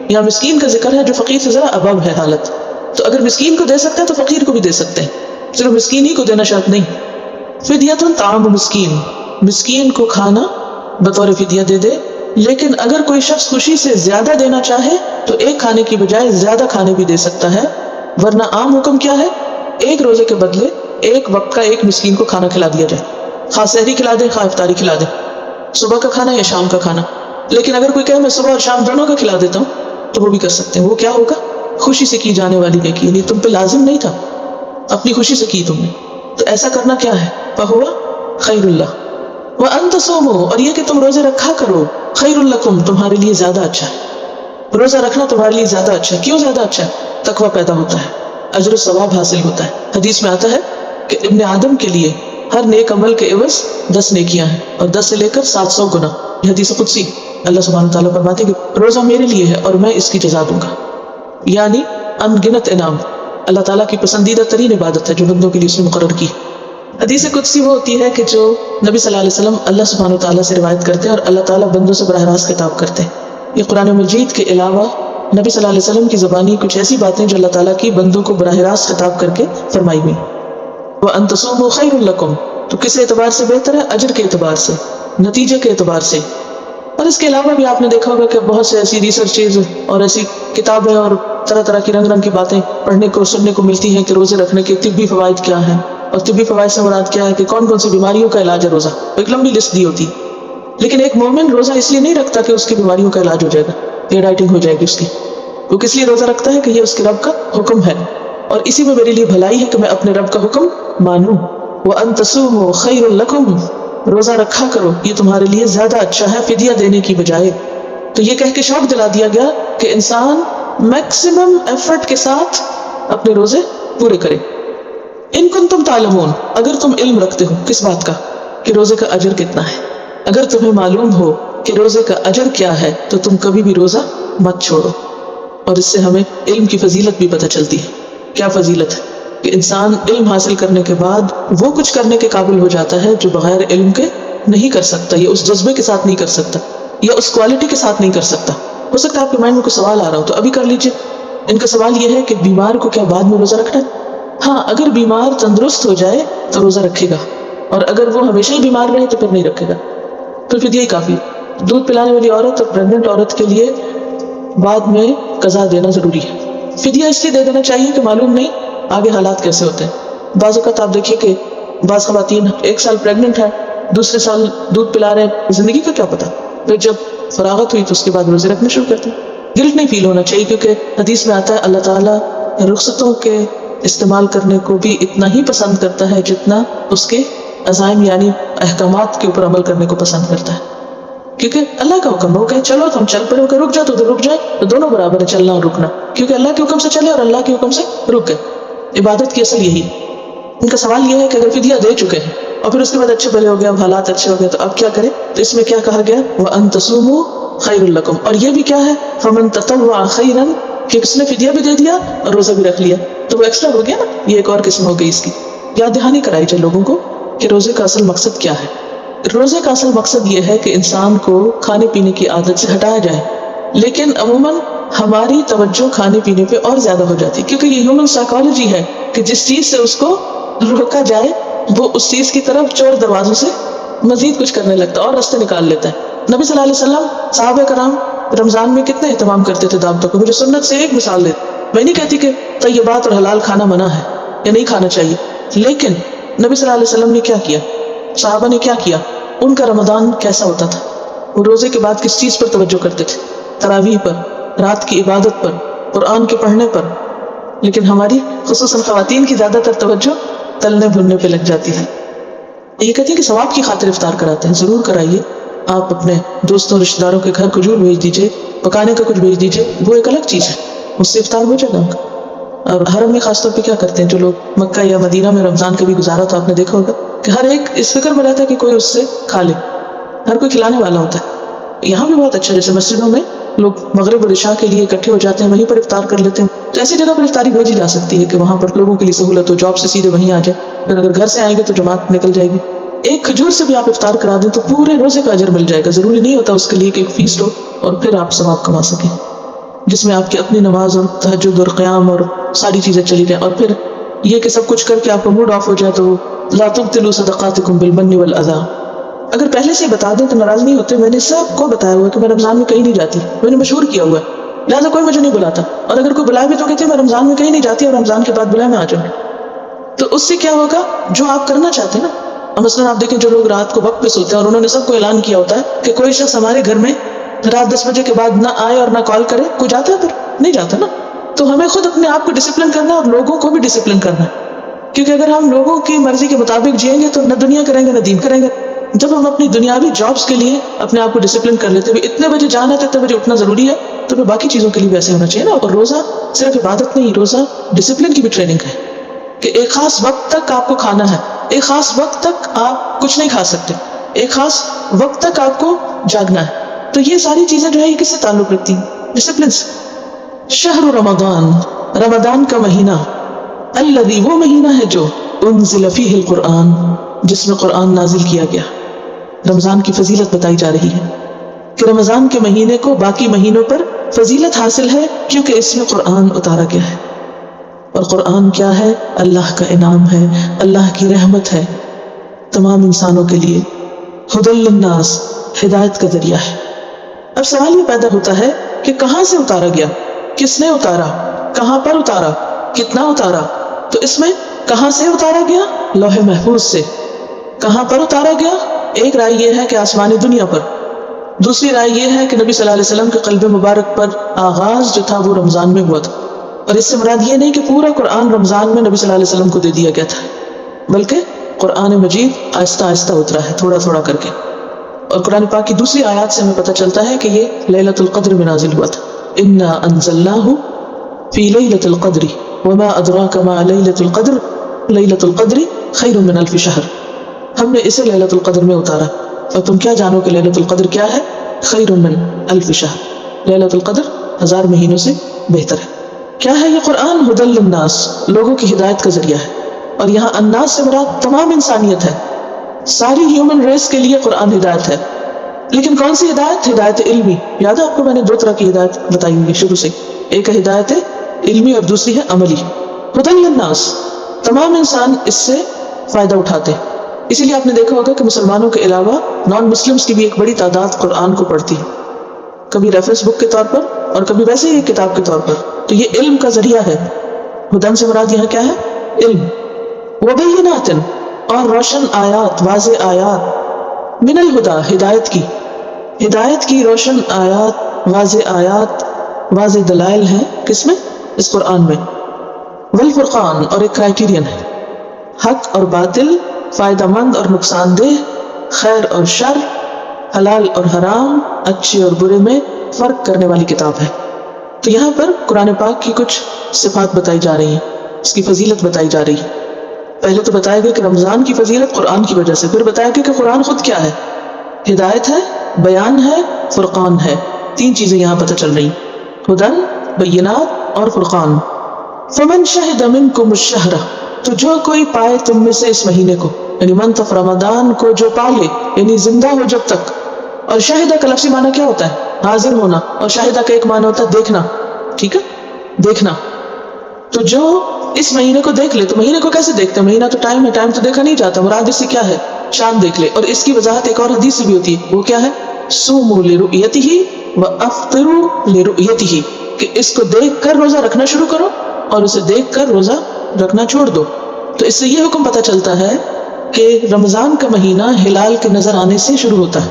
یا مسکین کا ذکر ہے جو فقیر سے ذرا ابو ہے حالت، تو اگر مسکین کو دے سکتے ہیں تو فقیر کو بھی دے سکتے ہیں، صرف مسکین ہی کو دینا شرط نہیں۔ فدیۃ طعام مسکین، مسکین کو کھانا بطور فدیہ دے دے، لیکن اگر کوئی شخص خوشی سے زیادہ دینا چاہے تو ایک کھانے کی بجائے زیادہ کھانے بھی دے سکتا ہے، ورنہ عام حکم کیا ہے؟ ایک روزے کے بدلے ایک وقت کا ایک مسکین کو کھانا کھلا دیا جائے، خواہ سحری کھلا دے خواہ افطاری کھلا دے، صبح کا کھانا یا شام کا کھانا۔ لیکن اگر کوئی کہے میں صبح اور شام دونوں کا کھلا دیتا ہوں تو وہ بھی کر سکتے ہیں۔ وہ کیا ہوگا؟ خوشی سے کی جانے والی نیکی، یعنی تم پہ لازم نہیں تھا، اپنی خوشی سے کی تم نے، تو ایسا کرنا کیا ہے؟ فَهُوَ خَيْرٌ لَّهُ وَأَن تَصُومُوا، اور یہ کہ تم روزے رکھا کرو، خَيْرٌ لَّكُمْ، تمہارے لیے زیادہ اچھا ہے۔ روزہ رکھنا تمہارے لیے زیادہ اچھا ہے۔ کیوں زیادہ اچھا ہے؟ تقویٰ پیدا ہوتا ہے، اجر و ثواب حاصل ہوتا ہے۔ حدیث میں آتا ہے کہ ابن آدم کے لیے ہر نیک عمل کے عوض 10 نیکیاں ہیں، اور 10 سے لے کر 700 گنا۔ یہ حدیث قدسی، اللہ سبحانہ تعالیٰ فرماتے ہیں کہ روزہ میرے لیے ہے اور میں اس کی جزا دوں گا، یعنی ان گنت انعام۔ اللہ تعالیٰ کی پسندیدہ ترین عبادت ہے جو بندوں کے لیے اس نے مقرر کی۔ حدیث قدسی وہ ہوتی ہے کہ جو نبی صلی اللہ علیہ وسلم اللہ سبحانہ تعالیٰ سے روایت کرتے ہیں اور اللہ تعالیٰ بندوں سے براہ راست خطاب کرتے ہیں۔ یہ قرآن مجید کے علاوہ نبی صلی اللہ علیہ وسلم کی زبانی کچھ ایسی باتیں جو اللہ تعالیٰ کی بندوں کو براہ راست خطاب کر کے فرمائی ہوئی۔ وَأَن تَصُومُوا خَيْرٌ لَّكُمْ، تو کس اعتبار سے بہتر ہے؟ اجر کے اعتبار سے، نتیجے کے اعتبار سے۔ اور اس کے علاوہ بھی آپ نے دیکھا ہوگا کہ بہت سے ایسی ریسرچز اور ایسی کتابیں اور طرح طرح کی رنگ رنگ کی باتیں پڑھنے کو سننے کو ملتی ہیں کہ روزے رکھنے کے طبی فوائد کیا ہیں، اور طبی فوائد سے مراد کیا ہے کہ کون کون سی بیماریوں کا علاج ہے روزہ، ایک لمبی لسٹ دی ہوتی۔ لیکن ایک مومن روزہ اس لیے نہیں رکھتا کہ اس کی بیماریوں کا علاج ہو جائے گا یا ڈائٹنگ ہو جائے گی اس کی، وہ کس لیے روزہ رکھتا ہے کہ یہ اس کے رب کا حکم ہے، اور اسی میں میرے لیے بھلائی ہے کہ میں اپنے رب کا حکم مانوں۔ وَأَن تَصُومُوا خَيْرٌ لَّكُمْ، روزہ رکھا کرو یہ تمہارے لیے زیادہ اچھا ہے فدیہ دینے کی بجائے۔ تو یہ کہہ کے شوق دلا دیا گیا کہ انسان میکسیمم ایفرٹ کے ساتھ اپنے روزے پورے کرے۔ ان کنتم تعلمون، اگر تم علم رکھتے ہو کس بات کا؟ کہ روزے کا اجر کتنا ہے۔ اگر تمہیں معلوم ہو کہ روزے کا اجر کیا ہے تو تم کبھی بھی روزہ مت چھوڑو۔ اور اس سے ہمیں علم کی فضیلت بھی پتہ چلتی ہے۔ کیا فضیلت ہے؟ کہ انسان علم حاصل کرنے کے بعد وہ کچھ کرنے کے قابل ہو جاتا ہے جو بغیر علم کے نہیں کر سکتا، یا اس جذبے کے ساتھ نہیں کر سکتا، یا اس کوالٹی کے ساتھ نہیں کر سکتا۔ ہو سکتا ہے آپ کے مائنڈ میں کوئی سوال آ رہا ہو تو ابھی کر لیجئے۔ ان کا سوال یہ ہے کہ بیمار کو کیا بعد میں روزہ رکھنا ہے؟ ہاں، اگر بیمار تندرست ہو جائے تو روزہ رکھے گا، اور اگر وہ ہمیشہ ہی بیمار رہے تو پھر نہیں رکھے گا، تو پھر یہی کافی۔ دودھ پلانے والی عورت اور پریگننٹ عورت کے لیے بعد میں قضا دینا ضروری ہے۔ فدیہ اس لیے دے دینا چاہیے کہ معلوم نہیں آگے حالات کیسے ہوتے ہیں۔ بعض اوقات آپ دیکھیے کہ بعض خواتین 1 سال پریگننٹ ہے، دوسرے سال دودھ پلا رہے ہیں، زندگی کا کیا پتا، پھر جب فراغت ہوئی تو اس کے بعد روزے رکھنے شروع کرتے ہیں۔ گلٹ نہیں فیل ہونا چاہیے، کیونکہ حدیث میں آتا ہے اللہ تعالیٰ رخصتوں کے استعمال کرنے کو بھی اتنا ہی پسند کرتا ہے جتنا اس کے عزائم یعنی احکامات کے اوپر عمل کرنے کو پسند کرتا ہے، کیونکہ اللہ کا حکم ہو کہ چلو تو ہم چل پڑے، کہ رک جاؤ تو رک جائے، تو دونوں برابر ہے، چلنا اور رکنا، کیونکہ اللہ کے حکم سے چلے اور اللہ کے حکم سے رک گئے۔ عبادت کی اصل یہی۔ ان کا سوال یہ ہے کہ اگر فدیہ دے چکے ہیں اور پھر اس کے بعد اچھے بھلے ہو گئے، اب حالات اچھے ہو گئے تو اب کیا کریں؟ تو اس میں کیا کہا گیا؟ وَأَن تَصُومُوا خَيْرٌ لَكُمْ، اور یہ بھی کیا ہے؟ فَمَن تَطَوَّعَ خَيْرًا، کہ اس نے فدیہ بھی دے دیا اور روزہ بھی رکھ لیا تو وہ ایکسٹرا ہو گیا نا، یہ ایک اور قسم ہو گئی اس کی۔ یاد دہانی کرائی جائے لوگوں کو کہ روزے کا اصل مقصد کیا ہے۔ روزے کا اصل مقصد یہ ہے کہ انسان کو کھانے پینے کی عادت سے ہٹایا جائے، لیکن عموماً ہماری توجہ کھانے پینے پہ اور زیادہ ہو جاتی ہے، کیونکہ یہ ہیومن سائیکالوجی ہے کہ جس چیز سے اس کو روکا جائے وہ اس چیز کی طرف چور دروازوں سے مزید کچھ کرنے لگتا ہے اور راستے نکال لیتا ہے۔ نبی صلی اللہ علیہ وسلم صحابہ کرام رمضان میں کتنے اہتمام کرتے تھے دعوتوں کو۔ مجھے سنت سے ایک مثال دے، میں نہیں کہتی کہ طیبات اور حلال کھانا منع ہے یا نہیں کھانا چاہیے، لیکن نبی صلی اللہ علیہ وسلم نے کیا کیا، صحابہ نے کیا کیا، ان کا رمضان کیسا ہوتا تھا؟ وہ روزے کے بعد کس چیز پر توجہ کرتے تھے؟ تراویح پر، رات کی عبادت پر، قرآن کے پڑھنے پر۔ لیکن ہماری خصوصاً خواتین کی زیادہ تر توجہ تلنے بھننے پہ لگ جاتی ہے۔ یہ کہتی ہے کہ ثواب کی خاطر افطار کراتے ہیں، ضرور کرائیے، آپ اپنے دوستوں رشتہ داروں کے گھر کھجور بھیج دیجیے، پکانے کا کچھ بھیج دیجیے، وہ ایک الگ چیز ہے، اس سے افطار ہو جائے گا ان کا۔ اور حرم میں خاص طور پہ کیا کرتے ہیں جو لوگ مکہ یا مدینہ میں رمضان کبھی گزارا تو آپ نے دیکھا ہوگا کہ ہر ایک اس فکر میں رہتا ہے کہ کوئی اس سے کھا لے، ہر کوئی کھلانے والا ہوتا ہے۔ یہاں بھی بہت اچھا، جیسے مسجدوں میں لوگ مغرب اور عشاء کے لیے اکٹھے ہو جاتے ہیں، وہیں پر افطار کر لیتے ہیں، تو ایسی جگہ پر افطاری بھیجی جا سکتی ہے کہ وہاں پر لوگوں کے لیے سہولت ہو، جاب سے سیدھے وہیں آ جائے، پھر اگر گھر سے آئیں گے تو جماعت نکل جائے گی۔ ایک کھجور سے بھی آپ افطار کرا دیں تو پورے روزے کا اجر مل جائے گا، ضروری نہیں ہوتا اس کے لیے کہ ایک فیسٹ ہو اور پھر آپ ثواب کما سکیں، جس میں آپ کی اپنی نماز اور تہجد اور قیام اور ساری چیزیں چلی جائیں، اور پھر یہ کہ سب کچھ کر کے آپ کا موڈ آف ہو جائے تو لا تبطلوا صدقاتکم بالمن والاذى۔ اگر پہلے سے بتا دیں تو ناراض نہیں ہوتے۔ میں نے سب کو بتایا ہوا ہے کہ میں رمضان میں کہیں نہیں جاتی، میں نے مشہور کیا ہوا ہے، لہٰذا کوئی مجھے نہیں بلاتا، اور اگر کوئی بلائے بھی تو کہتے ہیں میں رمضان میں کہیں نہیں جاتی اور رمضان کے بعد بلائے میں آ جاؤں گی۔ تو اس سے کیا ہوگا؟ جو آپ کرنا چاہتے ہیں نا، مثلاً آپ دیکھیں جو لوگ رات کو وقت پہ سوتے ہیں اور انہوں نے سب کو اعلان کیا ہوتا ہے کہ کوئی شخص ہمارے گھر میں رات 10 بجے کے بعد نہ آئے اور نہ کال کرے، کوئی جاتا ہے؟ پھر نہیں جاتا نا۔ تو ہمیں خود اپنے آپ کو ڈسپلن کرنا ہے اور لوگوں کو بھی ڈسپلن کرنا ہے، کیونکہ اگر ہم لوگوں کی مرضی کے مطابق جئیں گے تو نہ دنیا کریں گے نہ دین کریں گے۔ جب ہم اپنی دنیاوی جابس کے لیے اپنے آپ کو ڈسپلن کر لیتے ہیں، اتنے بجے جانا ہے تو اتنے بجے اٹھنا ضروری ہے، تو پھر باقی چیزوں کے لیے بھی ایسے ہونا چاہیے نا۔ اور روزہ صرف عبادت نہیں، روزہ ڈسپلن کی بھی ٹریننگ ہے کہ ایک خاص وقت تک آپ کو کھانا ہے، ایک خاص وقت تک آپ کچھ نہیں کھا سکتے، ایک خاص وقت تک آپ کو جاگنا ہے۔ تو یہ ساری چیزیں جو ہے یہ کس سے تعلق رکھتی ہیں؟ ڈسپلن سے۔ شہر رمضان، رمضان کا مہینہ، الذی، وہ مہینہ ہے جو انزل فیہ القرآن، جس میں قرآن نازل کیا گیا۔ رمضان کی فضیلت بتائی جا رہی ہے کہ رمضان کے مہینے کو باقی مہینوں پر فضیلت حاصل ہے کیونکہ اس میں قرآن اتارا گیا ہے، اور قرآن کیا ہے؟ اللہ کا انعام ہے، اللہ کی رحمت ہے تمام انسانوں کے لیے، ھدی للناس، ہدایت کا ذریعہ ہے۔ اب سوال یہ پیدا ہوتا ہے کہ کہاں سے اتارا گیا، کس نے اتارا، کہاں پر اتارا، کتنا اتارا؟ تو اس میں کہاں سے اتارا گیا؟ لوح محفوظ سے۔ کہاں پر اتارا گیا؟ ایک رائے یہ ہے کہ آسمانی دنیا پر، دوسری رائے یہ ہے کہ نبی صلی اللہ علیہ وسلم کے قلب مبارک پر آغاز جو تھا وہ رمضان میں ہوا تھا۔ اور اس سے مراد یہ نہیں کہ پورا قرآن رمضان میں نبی صلی اللہ علیہ وسلم کو دے دیا گیا تھا، بلکہ قرآن مجید آہستہ آہستہ اترا ہے، تھوڑا تھوڑا کر کے۔ اور قرآن پاک کی دوسری آیات سے ہمیں پتہ چلتا ہے کہ یہ لیلۃ القدر میں نازل ہوا تھا۔ انا انزلناہ فی لیلۃ القدر وما ادراک ما لیلۃ القدر لیلۃ القدر خیر من الف شہر۔ ہم نے اسے لیلۃ القدر میں اتارا، اور تم کیا جانو کہ لیلۃ القدر کیا ہے؟ خیر من الف شہر، لیلۃ القدر 1000 مہینوں سے بہتر ہے۔ کیا ہے یہ قرآن؟ ھدی للناس، لوگوں کی ہدایت کا ذریعہ ہے۔ اور یہاں الناس سے مراد تمام انسانیت ہے، ساری ہیومن ریس کے لیے قرآن ہدایت ہے۔ لیکن کون سی ہدایت؟ ہدایت علمی۔ یاد ہے آپ کو میں نے 2 طرح کی ہدایت بتائی ہوئی شروع سے، ایک ہے ہدایت علمی اور دوسری ہے عملی۔ ھدی للناس، تمام انسان اس سے فائدہ اٹھاتے، اسی لیے آپ نے دیکھا ہوگا کہ مسلمانوں کے علاوہ نان مسلمس کی بھی ایک بڑی تعداد قرآن کو پڑھتی ہے، کبھی ریفرنس بک کے طور پر اور کبھی ویسے ہی ایک کتاب کے طور پر۔ تو یہ علم کا ذریعہ ہے۔ ہدن سے مراد یہاں کیا ہے؟ علم۔ وبینات، اور روشن آیات، واضح آیات، من الہدا، ہدایت کی روشن آیات، واضح آیات، واضح دلائل ہیں کس میں؟ اس قرآن میں۔ والفرقان، اور ایک کرائیٹیرین ہے، حق اور باطل، فائدہ مند اور نقصان دہ، خیر اور شر، حلال اور حرام، اچھے اور برے میں فرق کرنے والی کتاب ہے۔ تو یہاں پر قرآن پاک کی کچھ صفات بتائی جا رہی ہیں، اس کی فضیلت بتائی جا رہی ہے۔ پہلے تو بتایا گیا کہ رمضان کی فضیلت قرآن کی وجہ سے، پھر بتایا گیا کہ قرآن خود کیا ہے، ہدایت ہے، بیان ہے، فرقان ہے. 3 چیزیں یہاں پتہ چل رہی، ہدن، بینات اور فرقان. فمن شہد منکم الشہر، تو جو کوئی پائے تم میں سے اس مہینے کو، یعنی منت رمضان کو جو پالے، یعنی زندہ ہو جب تک. اور شاہدہ کا لفظی معنی کیا ہوتا ہے؟ حاضر ہونا. اور شاہدہ کا ایک معنی ہوتا ہے دیکھنا. ٹھیک ہے، دیکھنا. تو جو اس مہینے کو دیکھ لے، تو مہینے کو کیسے دیکھتے ہیں؟ مہینہ تو ٹائم ہے، ٹائم تو دیکھا نہیں جاتا. مراد اس سے کیا ہے؟ چاند دیکھ لے. اور اس کی وضاحت ایک اور حدیث سے بھی ہوتی ہے، وہ کیا ہے؟ صوموا لرؤیتہ وافطروا لرؤیتہ، کہ اس کو دیکھ کر روزہ رکھنا شروع کرو اور اسے دیکھ کر روزہ رکھنا چھوڑ دو. تو اس سے یہ حکم پتہ چلتا ہے کہ رمضان کا مہینہ ہلال کے نظر آنے سے شروع ہوتا ہے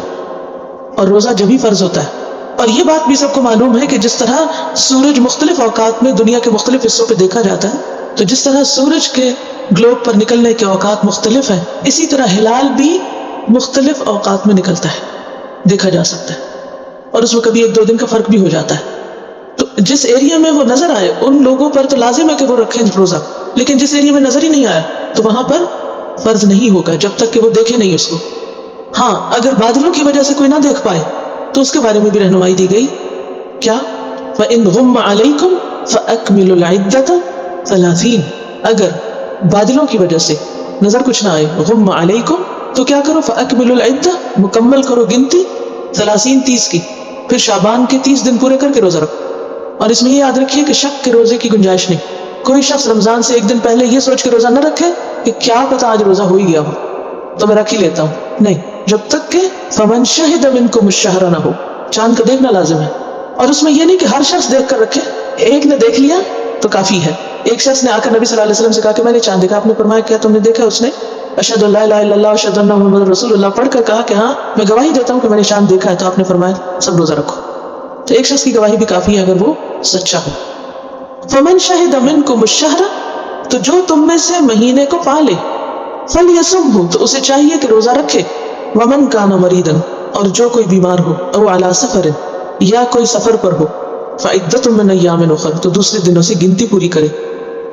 اور روزہ جبھی فرض ہوتا ہے. اور یہ بات بھی سب کو معلوم ہے کہ جس طرح سورج مختلف اوقات میں دنیا کے مختلف حصوں پہ دیکھا جاتا ہے، تو جس طرح سورج کے گلوب پر نکلنے کے اوقات مختلف ہیں، اسی طرح ہلال بھی مختلف اوقات میں نکلتا ہے، دیکھا جا سکتا ہے. اور اس میں کبھی 1-2 دن کا فرق بھی ہو جاتا ہے. تو جس ایریا میں وہ نظر آئے ان لوگوں پر تو لازم ہے کہ وہ رکھیں روزہ، لیکن جس ایریا میں نظر ہی نہیں آیا تو وہاں پر فرض نہیں ہوگا جب تک کہ وہ دیکھے نہیں اس کو. ہاں، اگر بادلوں کی وجہ سے کوئی نہ دیکھ پائے تو اس کے بارے میں بھی رہنمائی دی گئی. کیا؟ فَإِنْ غُمَّ عَلَيْكُمْ فَأَكْمِلُوا الْعِدَّةَ 30. اگر بادلوں کی وجہ سے نظر کچھ نہ آئے، غم علیکم، تو کیا کرو؟ فَأَكْمِلُوا الْعِدَّةَ، مکمل کرو گنتی 30 کی. پھر شعبان کے 30 دن پورے کر کے روزہ رکھو. اور اس میں یہ یاد رکھیے کہ شک کے روزے کی گنجائش نہیں. کوئی شخص رمضان سے 1 دن پہلے یہ سوچ کے روزہ نہ رکھے کہ کیا پتا آج روزہ ہو ہی گیا ہو تو میں رکھ ہی لیتا ہوں. نہیں، جب تک کہ فمن شہد منکم الشہر نہ ہو. چاند کو دیکھنا لازم ہے. اور اس میں یہ نہیں کہ ہر شخص دیکھ کر رکھے، ایک نے دیکھ لیا تو کافی ہے. ایک شخص نے آ کر نبی صلی اللہ علیہ وسلم سے کہا کہ میں نے چاند دیکھا. آپ نے فرمایا کیا تم نے دیکھا؟ اس نے اشہد ان لا الہ الا اللہ اشہد ان محمد رسول اللہ پڑھ کر کہا کہ ہاں میں گواہی دیتا ہوں کہ میں نے چاند دیکھا ہے. تو آپ نے فرمایا سب روزہ رکھو. تو ایک شخص کی گواہی بھی کافی ہے اگر وہ سچا ہو. فمن شہد منکم الشہر، تو جو تم میں سے مہینے کو پالے، فلیصمہ، تو اسے چاہیے کہ روزہ رکھے. ومن کان مریضا، اور جو کوئی بیمار ہو، او علی سفر، یا کوئی سفر پر ہو، فعدۃ من ایام اخر، تو دوسرے دنوں سے گنتی پوری کرے.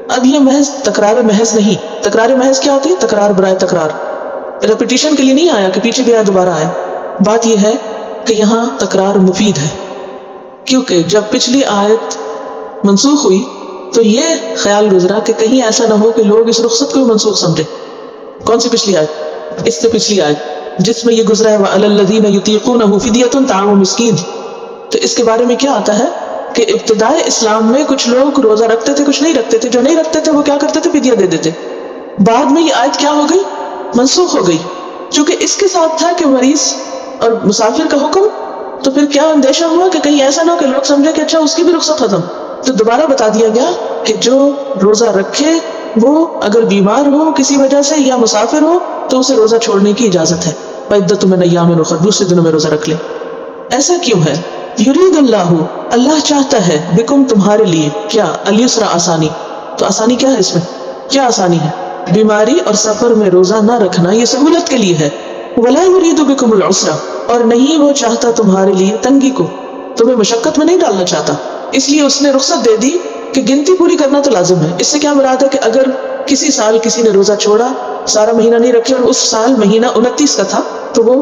اب یہ محض تکرار محض نہیں. تکرار محض کیا ہوتی ہے؟ تکرار برائے تکرار، ریپیٹیشن کے لیے نہیں آیا کہ پیچھے بھی آیا دوبارہ آیا. بات یہ ہے کہ یہاں تکرار مفید ہے، کیونکہ جب پچھلی آیت منسوخ ہوئی تو یہ خیال گزرا کہ کہیں ایسا نہ ہو کہ لوگ اس رخصت کو منسوخ سمجھے. کون سی پچھلی آیت؟ اس سے پچھلی آیت جس میں یہ گزرا ہے وَعَلَى الَّذِينَ يُطِيقُونَهُ فِدْيَةٌ طَعَامُ مِسْكِينٍ. تو اس کے بارے میں کیا آتا ہے کہ ابتدائے اسلام میں کچھ لوگ روزہ رکھتے تھے، کچھ نہیں رکھتے تھے. جو نہیں رکھتے تھے وہ کیا کرتے تھے؟ فدیہ دے دیتے. بعد میں یہ آیت کیا ہو گئی؟ منسوخ ہو گئی. چونکہ اس کے ساتھ تھا کہ مریض اور مسافر کا حکم، تو پھر کیا اندیشہ ہوا کہ کہیں ایسا نہ ہو کہ لوگ سمجھے کہ اچھا اس کی بھی رخصت ختم. تو دوبارہ بتا دیا گیا کہ جو روزہ رکھے وہ اگر بیمار ہو کسی وجہ سے یا مسافر ہو تو اسے روزہ چھوڑنے کی اجازت ہے. فعدۃ من ایام اخر، دوسرے دنوں میں روزہ رکھ لے. ایسا کیوں ہے؟ یرید اللہ، اللہ چاہتا ہے، بکم تمہارے لیے، کیا؟ الیسر، آسانی. تو آسانی کیا ہے اس میں؟ کیا آسانی ہے؟ بیماری اور سفر میں روزہ نہ رکھنا یہ سہولت کے لیے ہے. ولا یرید بکم العسر، اور نہیں وہ چاہتا تمہارے لیے تنگی کو، تمہیں مشقت میں نہیں ڈالنا چاہتا. اس لیے اس نے رخصت دے دی کہ گنتی پوری کرنا تو لازم ہے. اس سے کیا مراد ہے کہ اگر کسی سال کسی نے روزہ چھوڑا، سارا مہینہ نہیں رکھے، اور اس سال مہینہ 29 کا تھا، تو وہ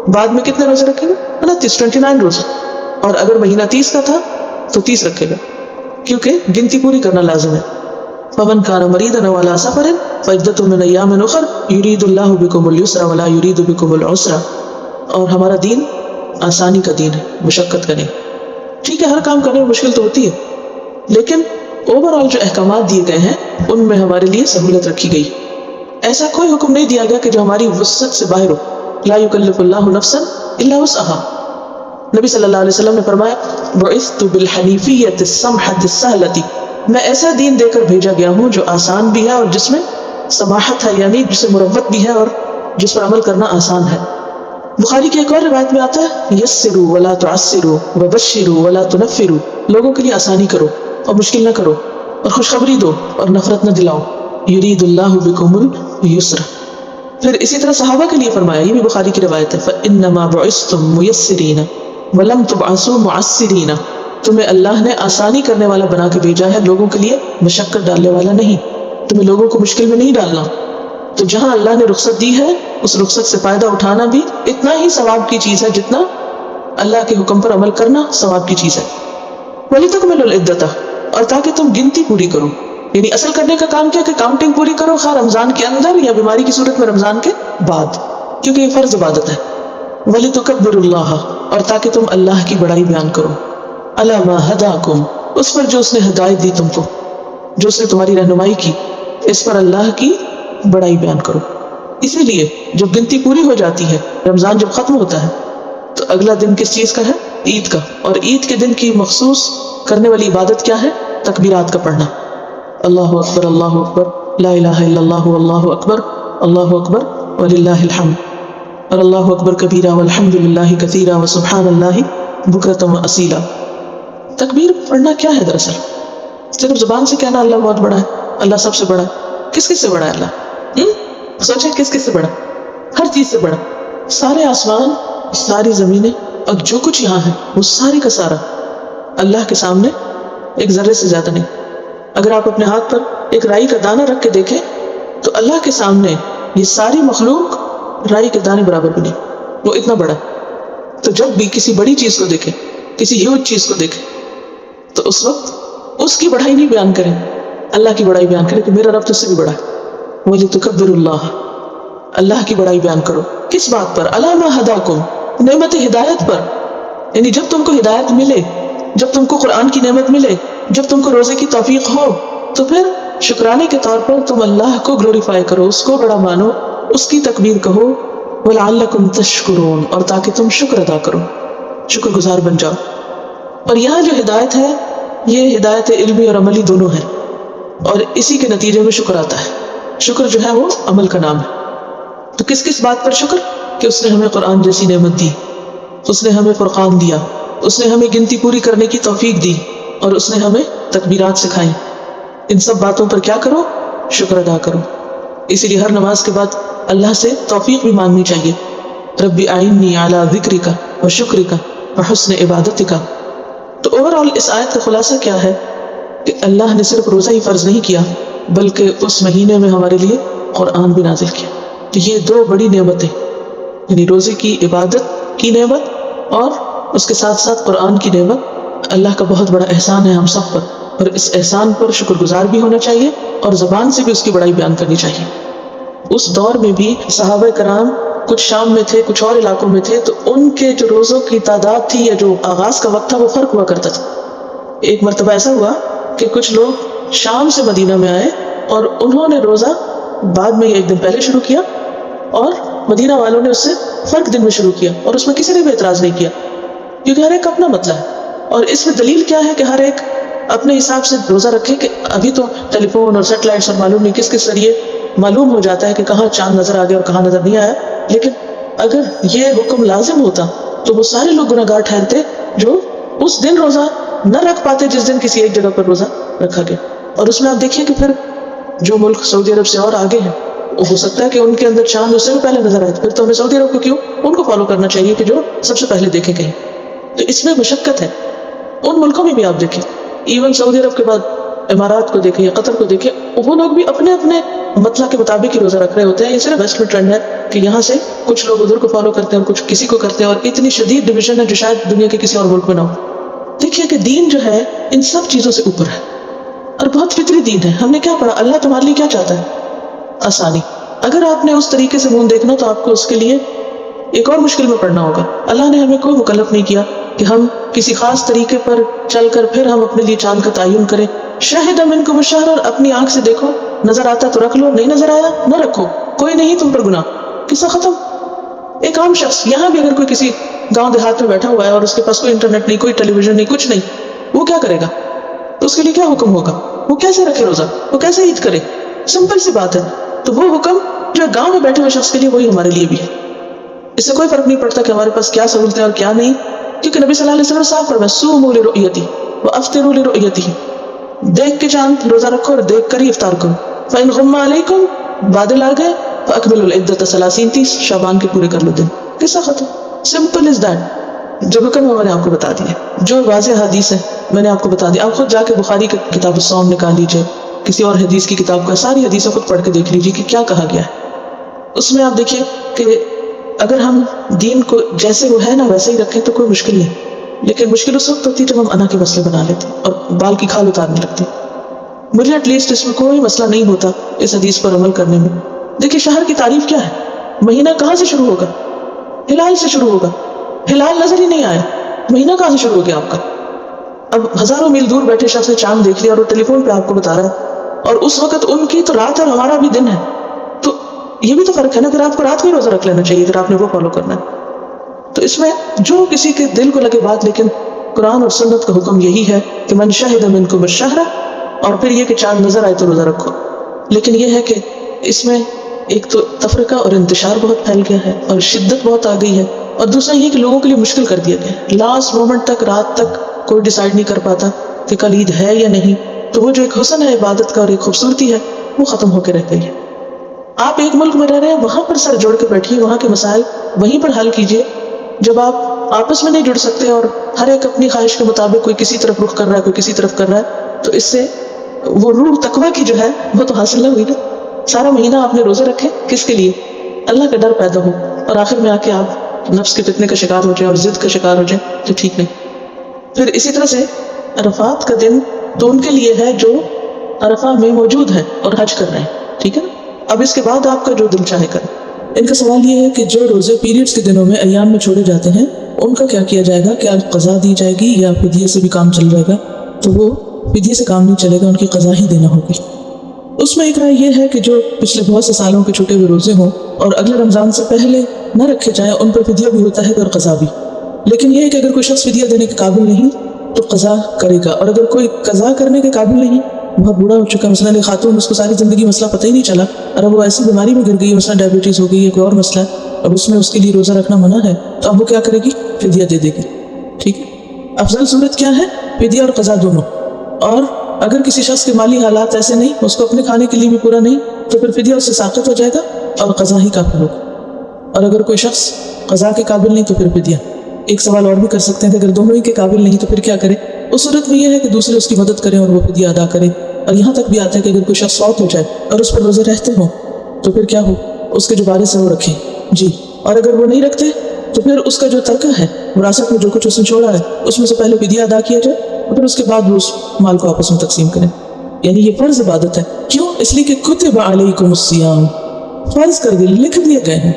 بعد میں کتنے روزے رکھے گا؟ 29 روزے. اور اگر مہینہ 30 کا تھا تو 30 رکھے گا، کیونکہ گنتی پوری کرنا لازم ہے. فمن کان مریضا او علی سفر فعدۃ من ایام اخر یرید اللہ بکم اليسر ولا یرید بکم العسر. اور ہمارا دین آسانی کا دین ہے، مشقت کا نہیں. ٹھیک ہے، ہر کام کرنے میں مشکل تو ہوتی ہے، لیکن اوور آل جو احکامات دیے گئے ہیں ان میں ہمارے لیے سہولت رکھی گئی. ایسا کوئی حکم نہیں دیا گیا کہ جو ہماری وسعت سے باہر ہو. لا یکلف اللہ نفسا الا وسعها. نبی صلی اللہ علیہ وسلم نے فرمایا بعثت بالحنیفیۃ السمحۃ السہلۃ، میں ایسا دین دے کر بھیجا گیا ہوں جو آسان بھی ہے اور جس میں سماحت ہے، یعنی جسے مروت بھی ہے اور جس پر عمل کرنا آسان ہے. بخاری کی ایک اور روایت میں آتا ہے یسروا ولا تعسروا وبشروا ولا تنفروا، لوگوں کے لیے آسانی کرو اور مشکل نہ کرو، اور خوشخبری دو اور نفرت نہ دلاؤ. یرید اللہ بکم اليسر. پھر اسی طرح صحابہ کے لیے فرمایا، یہ بھی بخاری کی روایت ہے فإنما بعثتم میسرین ولم تبعثوا معسرین، تمہیں اللہ نے آسانی کرنے والا بنا کے بھیجا ہے، لوگوں کے لیے مشقت ڈالنے والا نہیں. تمہیں لوگوں کو مشکل میں نہیں ڈالنا جہاں اللہ نے رخصت دی ہے اس رخصت سے فائدہ اٹھانا بھی اتنا ہی ثواب کی چیز ہے جتنا اللہ کے حکم پر عمل کرنا ثواب کی چیز ہے. وَلِتَكْمِلُوا الْعِدَّةَ، اور تاکہ تم گنتی پوری کرو. یعنی اصل کرنے کا کام کیا کہ کاؤنٹنگ پوری کرو، خواہ رمضان کے اندر یا بیماری کی صورت میں رمضان کے بعد، کیونکہ یہ فرض عبادت ہے. وَلِتُكَبِّرُوا اللَّهَ، اور تاکہ تم اللہ کی بڑائی بیان کرو. عَلَى مَا هَدَاكُمْ، اس پر جو اس نے ہدایت دی تم کو، جو اس نے تمہاری رہنمائی کی، اس پر اللہ کی بڑائی بیان کرو. اسی لیے جب گنتی پوری ہو جاتی ہے، رمضان جب ختم ہوتا ہے، تو اگلا دن کس چیز کا ہے؟ عید کا. اور عید کے دن کی مخصوص کرنے والی عبادت کیا ہے؟ تکبیرات کا پڑھنا. اللہ اکبر اللہ اکبر لا الہ الا اللہ واللہ اکبر وللہ الحمد، اور اللہ اکبر کبیرہ والحمد للہ کثیرہ وسبحان اللہ بکرۃ واصیلا. تکبیر پڑھنا کیا ہے؟ دراصل صرف زبان سے کہنا اللہ بہت بڑا ہے، اللہ سب سے بڑا ہے. کس کس سے بڑا ہے اللہ؟ سوچیں کس کس سے بڑا؟ ہر چیز سے بڑا. سارے آسمان، ساری زمینیں اور جو کچھ یہاں ہے وہ ساری کا سارا اللہ کے سامنے ایک ذرے سے زیادہ نہیں. اگر آپ اپنے ہاتھ پر ایک رائی کا دانہ رکھ کے دیکھیں تو اللہ کے سامنے یہ ساری مخلوق رائی کے دانے برابر بھی نہیں، وہ اتنا بڑا. تو جب بھی کسی بڑی چیز کو دیکھیں، کسی ہیوج چیز کو دیکھیں، تو اس وقت اس کی بڑائی نہیں بیان کریں، اللہ کی بڑائی بیان کریں کہ میرا رب تو اس سے بھی بڑا ہے. وَلِتُكَبِّرُوا اللَّهَ، اللہ کی بڑائی بیان کرو. کس بات پر؟ عَلَى مَا هَدَاكُمْ، نعمت ہدایت پر. یعنی جب تم کو ہدایت ملے، جب تم کو قرآن کی نعمت ملے، جب تم کو روزے کی توفیق ہو، تو پھر شکرانے کے طور پر تم اللہ کو گلوریفائی کرو، اس کو بڑا مانو، اس کی تکبیر کہو. وَلَعَلَّكُمْ تَشْكُرُونَ، اور تاکہ تم شکر ادا کرو، شکر گزار بن جاؤ. اور یہاں جو ہدایت ہے یہ ہدایت علمی اور عملی دونوں ہے، اور اسی کے نتیجے میں شکر آتا ہے. شکر جو ہے وہ عمل کا نام ہے. تو کس کس بات پر شکر؟ کہ اس نے ہمیں قرآن جیسی نعمت دی، اس نے ہمیں فرقان دیا، اس نے ہمیں گنتی پوری کرنے کی توفیق دی، اور اس نے ہمیں تکبیرات سکھائیں. ان سب باتوں پر کیا کرو؟ شکر ادا کرو. اسی لیے ہر نماز کے بعد اللہ سے توفیق بھی مانگنی چاہیے. رب اعنی علی ذکرک و شکرک و حسن عبادتک. تو اوورآل اس آیت کا خلاصہ کیا ہے کہ اللہ نے صرف روزہ ہی فرض نہیں کیا بلکہ اس مہینے میں ہمارے لیے قرآن بھی نازل کیا. تو یہ دو بڑی نعمتیں، یعنی روزے کی عبادت کی نعمت اور اس کے ساتھ ساتھ قرآن کی نعمت، اللہ کا بہت بڑا احسان ہے ہم سب پر. اور اس احسان پر شکر گزار بھی ہونا چاہیے اور زبان سے بھی اس کی بڑائی بیان کرنی چاہیے. اس دور میں بھی صحابہ کرام کچھ شام میں تھے، کچھ اور علاقوں میں تھے، تو ان کے جو روزوں کی تعداد تھی یا جو آغاز کا وقت تھا وہ فرق ہوا کرتا تھا. ایک مرتبہ ایسا ہوا کہ کچھ لوگ شام سے مدینہ میں آئے اور انہوں نے روزہ بعد میں ایک دن پہلے شروع کیا، اور مدینہ والوں نے اس سے فرق دن میں شروع کیا، اور اس میں کسی نے بھی اعتراض نہیں کیا، کیونکہ ہر ایک کا اپنا مسئلہ ہے. اور اس میں دلیل کیا ہے کہ ہر ایک اپنے حساب سے روزہ رکھے. کہ ابھی تو ٹیلی فون اور سیٹلائٹس اور معلوم نہیں کس کس ذریعے معلوم ہو جاتا ہے کہ کہاں چاند نظر آ گیا اور کہاں نظر نہیں آیا. لیکن اگر یہ حکم لازم ہوتا تو وہ سارے لوگ گناہگار ٹھہرتے جو اس دن روزہ نہ رکھ پاتے جس دن کسی ایک جگہ پر روزہ رکھا گیا. اور اس میں آپ دیکھیے کہ پھر جو ملک سعودی عرب سے اور آگے ہیں، ہو سکتا ہے کہ ان کے اندر چاند اس سے بھی پہلے نظر آئے، پھر تو ہمیں سعودی عرب کو کیوں ان کو فالو کرنا چاہیے کہ جو سب سے پہلے دیکھے گئے. تو اس میں مشقت ہے. ان ملکوں میں بھی آپ دیکھیں، ایون سعودی عرب کے بعد امارات کو دیکھیں یا قطر کو دیکھیں، وہ لوگ بھی اپنے اپنے مطلب کے مطابق ہی روزہ رکھ رہے ہوتے ہیں. یہ صرف ویسٹ میں ٹرینڈ ہے کہ یہاں سے کچھ لوگ ادھر کو فالو کرتے ہیں اور کچھ کسی کو کرتے ہیں، اور اتنی شدید ڈویژن ہے جو شاید دنیا کے کسی اور ملک میں نہ ہو. دیکھیے کہ دین جو ہے ان سب چیزوں سے اوپر ہے اور بہت فطری دین ہے. ہم نے کیا پڑھا؟ اللہ تمہارے لیے کیا چاہتا ہے؟ آسانی. اگر آپ نے اس طریقے سے منہ دیکھنا تو آپ کو اس کے لیے ایک اور مشکل میں پڑنا ہوگا. اللہ نے ہمیں کوئی مکلف نہیں کیا کہ ہم کسی خاص طریقے پر چل کر پھر ہم اپنے لیے چاند کا تعین کریں. شاہد منکم الشہر، اور اپنی آنکھ سے دیکھو، نظر آتا تو رکھ لو، نہیں نظر آیا نہ رکھو، کوئی نہیں تم پر گناہ. قصہ ختم. ایک عام شخص یہاں بھی اگر کوئی کسی گاؤں دیہات میں بیٹھا ہوا ہے اور اس کے پاس کوئی انٹرنیٹ نہیں، کوئی ٹیلی ویژن نہیں، کچھ نہیں، وہ کیا کرے گا؟ تو اس کے لیے کیا حکم ہوگا؟ وہ کیسے رکھے روزہ؟ وہ کیسے عید کرے؟ سمپل سی بات ہے. تو وہ حکم جو گاؤں میں بیٹھے ہوئے شخص کے لیے وہی ہمارے لیے بھی ہے. اس سے کوئی فرق نہیں پڑتا کہ ہمارے پاس کیا سہولتیں اور کیا نہیں، کیونکہ نبی صلی اللہ علیہ وسلم صاف فرمایا صوموا لرؤیتہ وافطروا لرؤیتہ. دیکھ کے چاند روزہ رکھو اور دیکھ کر ہی افطار کرو. فإن غم علیکم، بادل آ گئے، فأکملوا العدۃ 30 شعبان کے پورے کر لو دن. قصہ ختم. Simple is that. جو حکم میں نے آپ کو بتا دیا، جو واضح حدیث ہے میں نے آپ کو بتا دیا. آپ خود جا کے بخاری کی کتاب الصوم نکال لیجئے، کسی اور حدیث کی کتاب کا ساری حدیثیں خود پڑھ کے دیکھ لیجئے کہ کیا کہا گیا ہے. اس میں آپ دیکھیے کہ اگر ہم دین کو جیسے وہ ہے نا ویسے ہی رکھیں تو کوئی مشکل نہیں، لیکن مشکل اس وقت ہوتی ہے جب ہم انا کے مسئلے بنا لیتے ہیں اور بال کی کھال اتارنے لگتے ہیں۔ مجھے ایٹ لیسٹ اس میں کوئی مسئلہ نہیں ہوتا اس حدیث پر عمل کرنے میں۔ دیکھیے شہر کی تعریف کیا ہے؟ مہینہ کہاں سے شروع ہوگا؟ ہلال سے شروع ہوگا۔ ہلال نظر ہی نہیں آیا، مہینہ کہاں سے شروع ہو گیا آپ کا؟ اب ہزاروں میل دور بیٹھے شخص نے چاند دیکھ لیا اور وہ ٹیلی فون پہ آپ کو بتا رہا ہے، اور اس وقت ان کی تو رات اور ہمارا بھی دن ہے، تو یہ بھی تو فرق ہے نا۔ پھر آپ کو رات کو ہی روزہ رکھ لینا چاہیے اگر آپ نے وہ فالو کرنا ہے۔ تو اس میں جو کسی کے دل کو لگے بات، لیکن قرآن اور سنت کا حکم یہی ہے کہ من شہد منکم الشہر، اور پھر یہ کہ چاند نظر آئے تو روزہ رکھو۔ لیکن یہ ہے کہ اس میں ایک تو تفرقہ اور انتشار بہت پھیل گیا ہے اور شدت بہت آ گئی ہے، اور دوسرا یہ کہ لوگوں کے لیے مشکل کر دیا گیا ہے۔ لاسٹ مومنٹ تک، رات تک کوئی ڈیسائیڈ نہیں کر پاتا کہ کل عید ہے یا نہیں، تو وہ جو ایک حسن ہے عبادت کا اور ایک خوبصورتی ہے وہ ختم ہو کے رہ گئی ہے۔ آپ ایک ملک میں رہ رہے ہیں، وہاں پر سر جوڑ کے بیٹھیے، وہاں کے مسائل وہیں پر حل کیجیے۔ جب آپ آپس میں نہیں جڑ سکتے اور ہر ایک اپنی خواہش کے مطابق کوئی کسی طرف رخ کر رہا ہے، کوئی کسی طرف کر رہا ہے، تو اس سے وہ روح تقویٰ کی جو ہے وہ تو حاصل نہ ہوئی نا۔ سارا مہینہ آپ نے روزے رکھے کس کے لیے؟ اللہ کا ڈر پیدا ہو، اور آخر میں آ کے آپ نفس کے فتنے کا شکار ہو جائیں اور ضد کا شکار ہو جائیں تو ٹھیک نہیں۔ پھر اسی طرح سے عرفات کا دن تو ان کے لیے ہے جو عرفہ میں موجود ہے اور حج کر رہے ہیں، ٹھیک ہے نا۔ اب اس کے بعد آپ کا جو دل چاہے کریں۔ ان کا سوال یہ ہے کہ جو روزے پیریڈز کے دنوں میں ایام میں چھوڑے جاتے ہیں ان کا کیا کیا جائے گا؟ کیا قضا دی جائے گی یا فدیے سے بھی کام چل جائے گا؟ تو وہ فدیے سے کام نہیں چلے گا، ان کی قضا ہی دینا ہوگی۔ اس میں ایک رائے یہ ہے کہ جو پچھلے بہت سے سالوں کے چھوٹے ہوئے روزے ہوں اور اگلے رمضان سے پہلے نہ رکھے جائیں، ان پر فدیہ بھی ہوتا ہے اور قضا بھی۔ لیکن یہ ہے کہ اگر کوئی شخص فدیہ دینے کے قابل نہیں تو قضا کرے گا، اور اگر کوئی قضا کرنے کے قابل نہیں، بہت بوڑھا ہو چکا، مثلاً ایک خاتون، اس کو ساری زندگی مسئلہ پتہ ہی نہیں چلا، اور اب وہ ایسی بیماری میں گر گئی ہے، مثلاً ڈائبٹیز ہو گئی ہے، کوئی اور مسئلہ ہے، اور اس میں اس کے لیے روزہ رکھنا منع ہے، تو اب وہ کیا کرے گی؟ فدیہ دے دے گی، ٹھیک ہے۔ افضل صورت کیا ہے؟ فدیہ اور قضا دونوں۔ اور اگر کسی شخص کے مالی حالات ایسے نہیں، اس کو اپنے کھانے کے لیے بھی پورا نہیں، تو پھر فدیہ اس سے ساقط ہو جائے گا اور قضا ہی کافی ہوگا۔ اور اگر کوئی شخص قضا کے قابل نہیں تو پھر فدیہ۔ ایک سوال اور بھی کر سکتے ہیں کہ اگر دونوں ہی کے قابل نہیں تو پھر کیا کرے؟ اس صورت میں یہ ہے کہ دوسرے اس کی مدد کریں اور وہ فدیہ ادا کرے۔ اور یہاں تک بھی آتا ہے کہ اگر کوئی شخص فوت ہو جائے اور اس پر روزے رہتے ہوں تو پھر کیا ہو؟ اس کے جو وارث ہیں وہ رکھیں جی، اور اگر وہ نہیں رکھتے تو پھر اس کا جو ترکہ ہے، وراثت میں جو کچھ اس نے چھوڑا ہے، اس میں سے پہلے فدیہ ادا کیا جائے اور پھر اس کے بعد وہ اس مال کو آپس میں تقسیم کریں۔ یعنی یہ فرض عبادت ہے۔ کیوں؟ اس لیے کہ کتب علیکم الصیام، فرض کر دی، لکھ دیے گئے ہیں،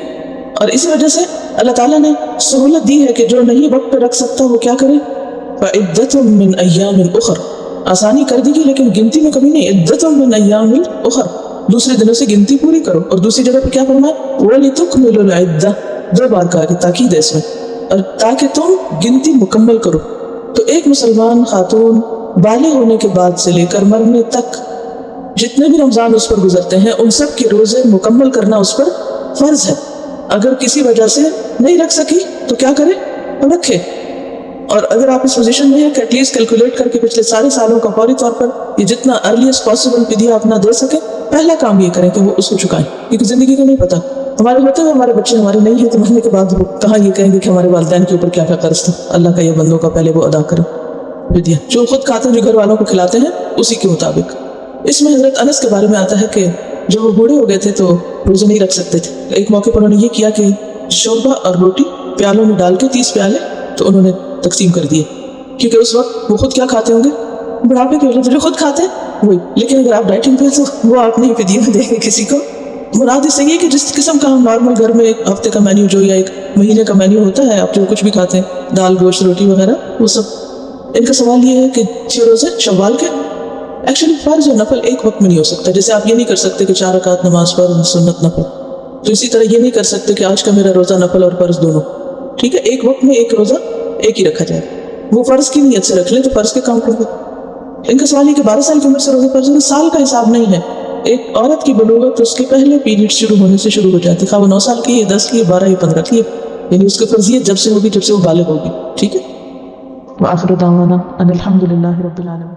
اور اسی وجہ سے اللہ تعالیٰ نے سہولت دی ہے کہ جو نہیں وقت پہ رکھ سکتا وہ کیا کرے؟ فعدۃ من ایام اخر، آسانی کر دی گئی لیکن گنتی میں کمی نہیں۔ عدۃ من ایام اخر، دوسرے دنوں سے گنتی پوری کرو۔ اور دوسری جگہ پہ کیا فرمایا؟ وَلِتُكْمِلُوا الْعِدَّةَ، دو بار کہا کہ تاکید ہے اس میں، اور تاکہ تم گنتی مکمل کرو۔ تو ایک مسلمان خاتون بالغ ہونے کے بعد سے لے کر مرنے تک جتنے بھی رمضان اس پر گزرتے ہیں ان سب کے روزے مکمل کرنا اس پر فرض ہے۔ اگر کسی وجہ سے نہیں رکھ سکی تو کیا کرے؟ رکھے۔ اور اگر آپ اس پوزیشن میں ہیں کہ ایٹ لیسٹ کیلکولیٹ کر کے پچھلے سارے سالوں کا فوری طور پر یہ جتنا ارلیسٹ پاسبل فدیہ اپنا دے سکے، پہلا کام یہ کریں کہ وہ اس کو چکائیں، کیونکہ زندگی کا نہیں پتہ، ہمارے ہوتے ہوئے ہمارے بچے ہمارے نہیں ہیں تو مرنے کے بعد وہ کہاں یہ کہیں گے کہ ہمارے والدین کے اوپر کیا کیا قرض تھا۔ اللہ کا یہ بندوں کا پہلے وہ ادا کریں فدیہ، جو خود کھاتے ہیں، جو گھر والوں کو کھلاتے ہیں اسی کے مطابق۔ اس میں حضرت انس کے بارے میں آتا ہے کہ جب وہ بوڑھے ہو گئے تھے تو روزے نہیں رکھ سکتے تھے۔ ایک موقع پر انہوں نے یہ کیا کہ شوربہ اور روٹی پیالوں میں ڈال کے 30 پیالے تو انہوں نے تقسیم کر دیے، کیونکہ اس وقت وہ خود کیا کھاتے ہوں گے؟ بڑھاپے کی وجہ سے جو خود کھاتے ہیں وہی۔ لیکن اگر آپ ڈائٹنگ پہ تو وہ آپ نہیں فدیہ میں دیں گے کسی کو۔ مراد اس سے یہ کہ جس قسم کا ہم نارمل گھر میں ایک ہفتے کا مینیو جو یا ایک مہینے کا مینیو ہوتا ہے، آپ جو کچھ بھی کھاتے ہیں، دال گوشت روٹی وغیرہ وہ سب۔ ان کا سوال یہ ہے کہ 6 روزے شوال کے ایکچولی فرض اور نفل ایک وقت میں نہیں ہو سکتا۔ جیسے آپ یہ نہیں کر سکتے کہ 4 رکعت نماز پر سنت نفل، تو اسی طرح یہ نہیں کر سکتے کہ آج کا میرا روزہ نفل اور فرض دونوں، ٹھیک ہے؟ ایک وقت میں ایک روزہ ایک ہی رکھا جائے، وہ فرض کی نیت سے رکھ لیں تو فرض کے کام کر دیں۔ ان کا سوال یہ کہ 12 سال کی عمر سے روزے فرض ہے، سال کا حساب نہیں ہے۔ ایک عورت کی بلوغت اس کے پہلے پیریڈ شروع ہونے سے شروع ہو جاتی، خواہ وہ 9 سال کی ہے، 10 کی ہے، 12 یا 15 کی ہے، یعنی اس کی فرضیت جب سے ہوگی جب سے وہ بالغ ہوگی، ٹھیک ہے؟ وآخر دعوانا ان الحمد للہ رب العالمین۔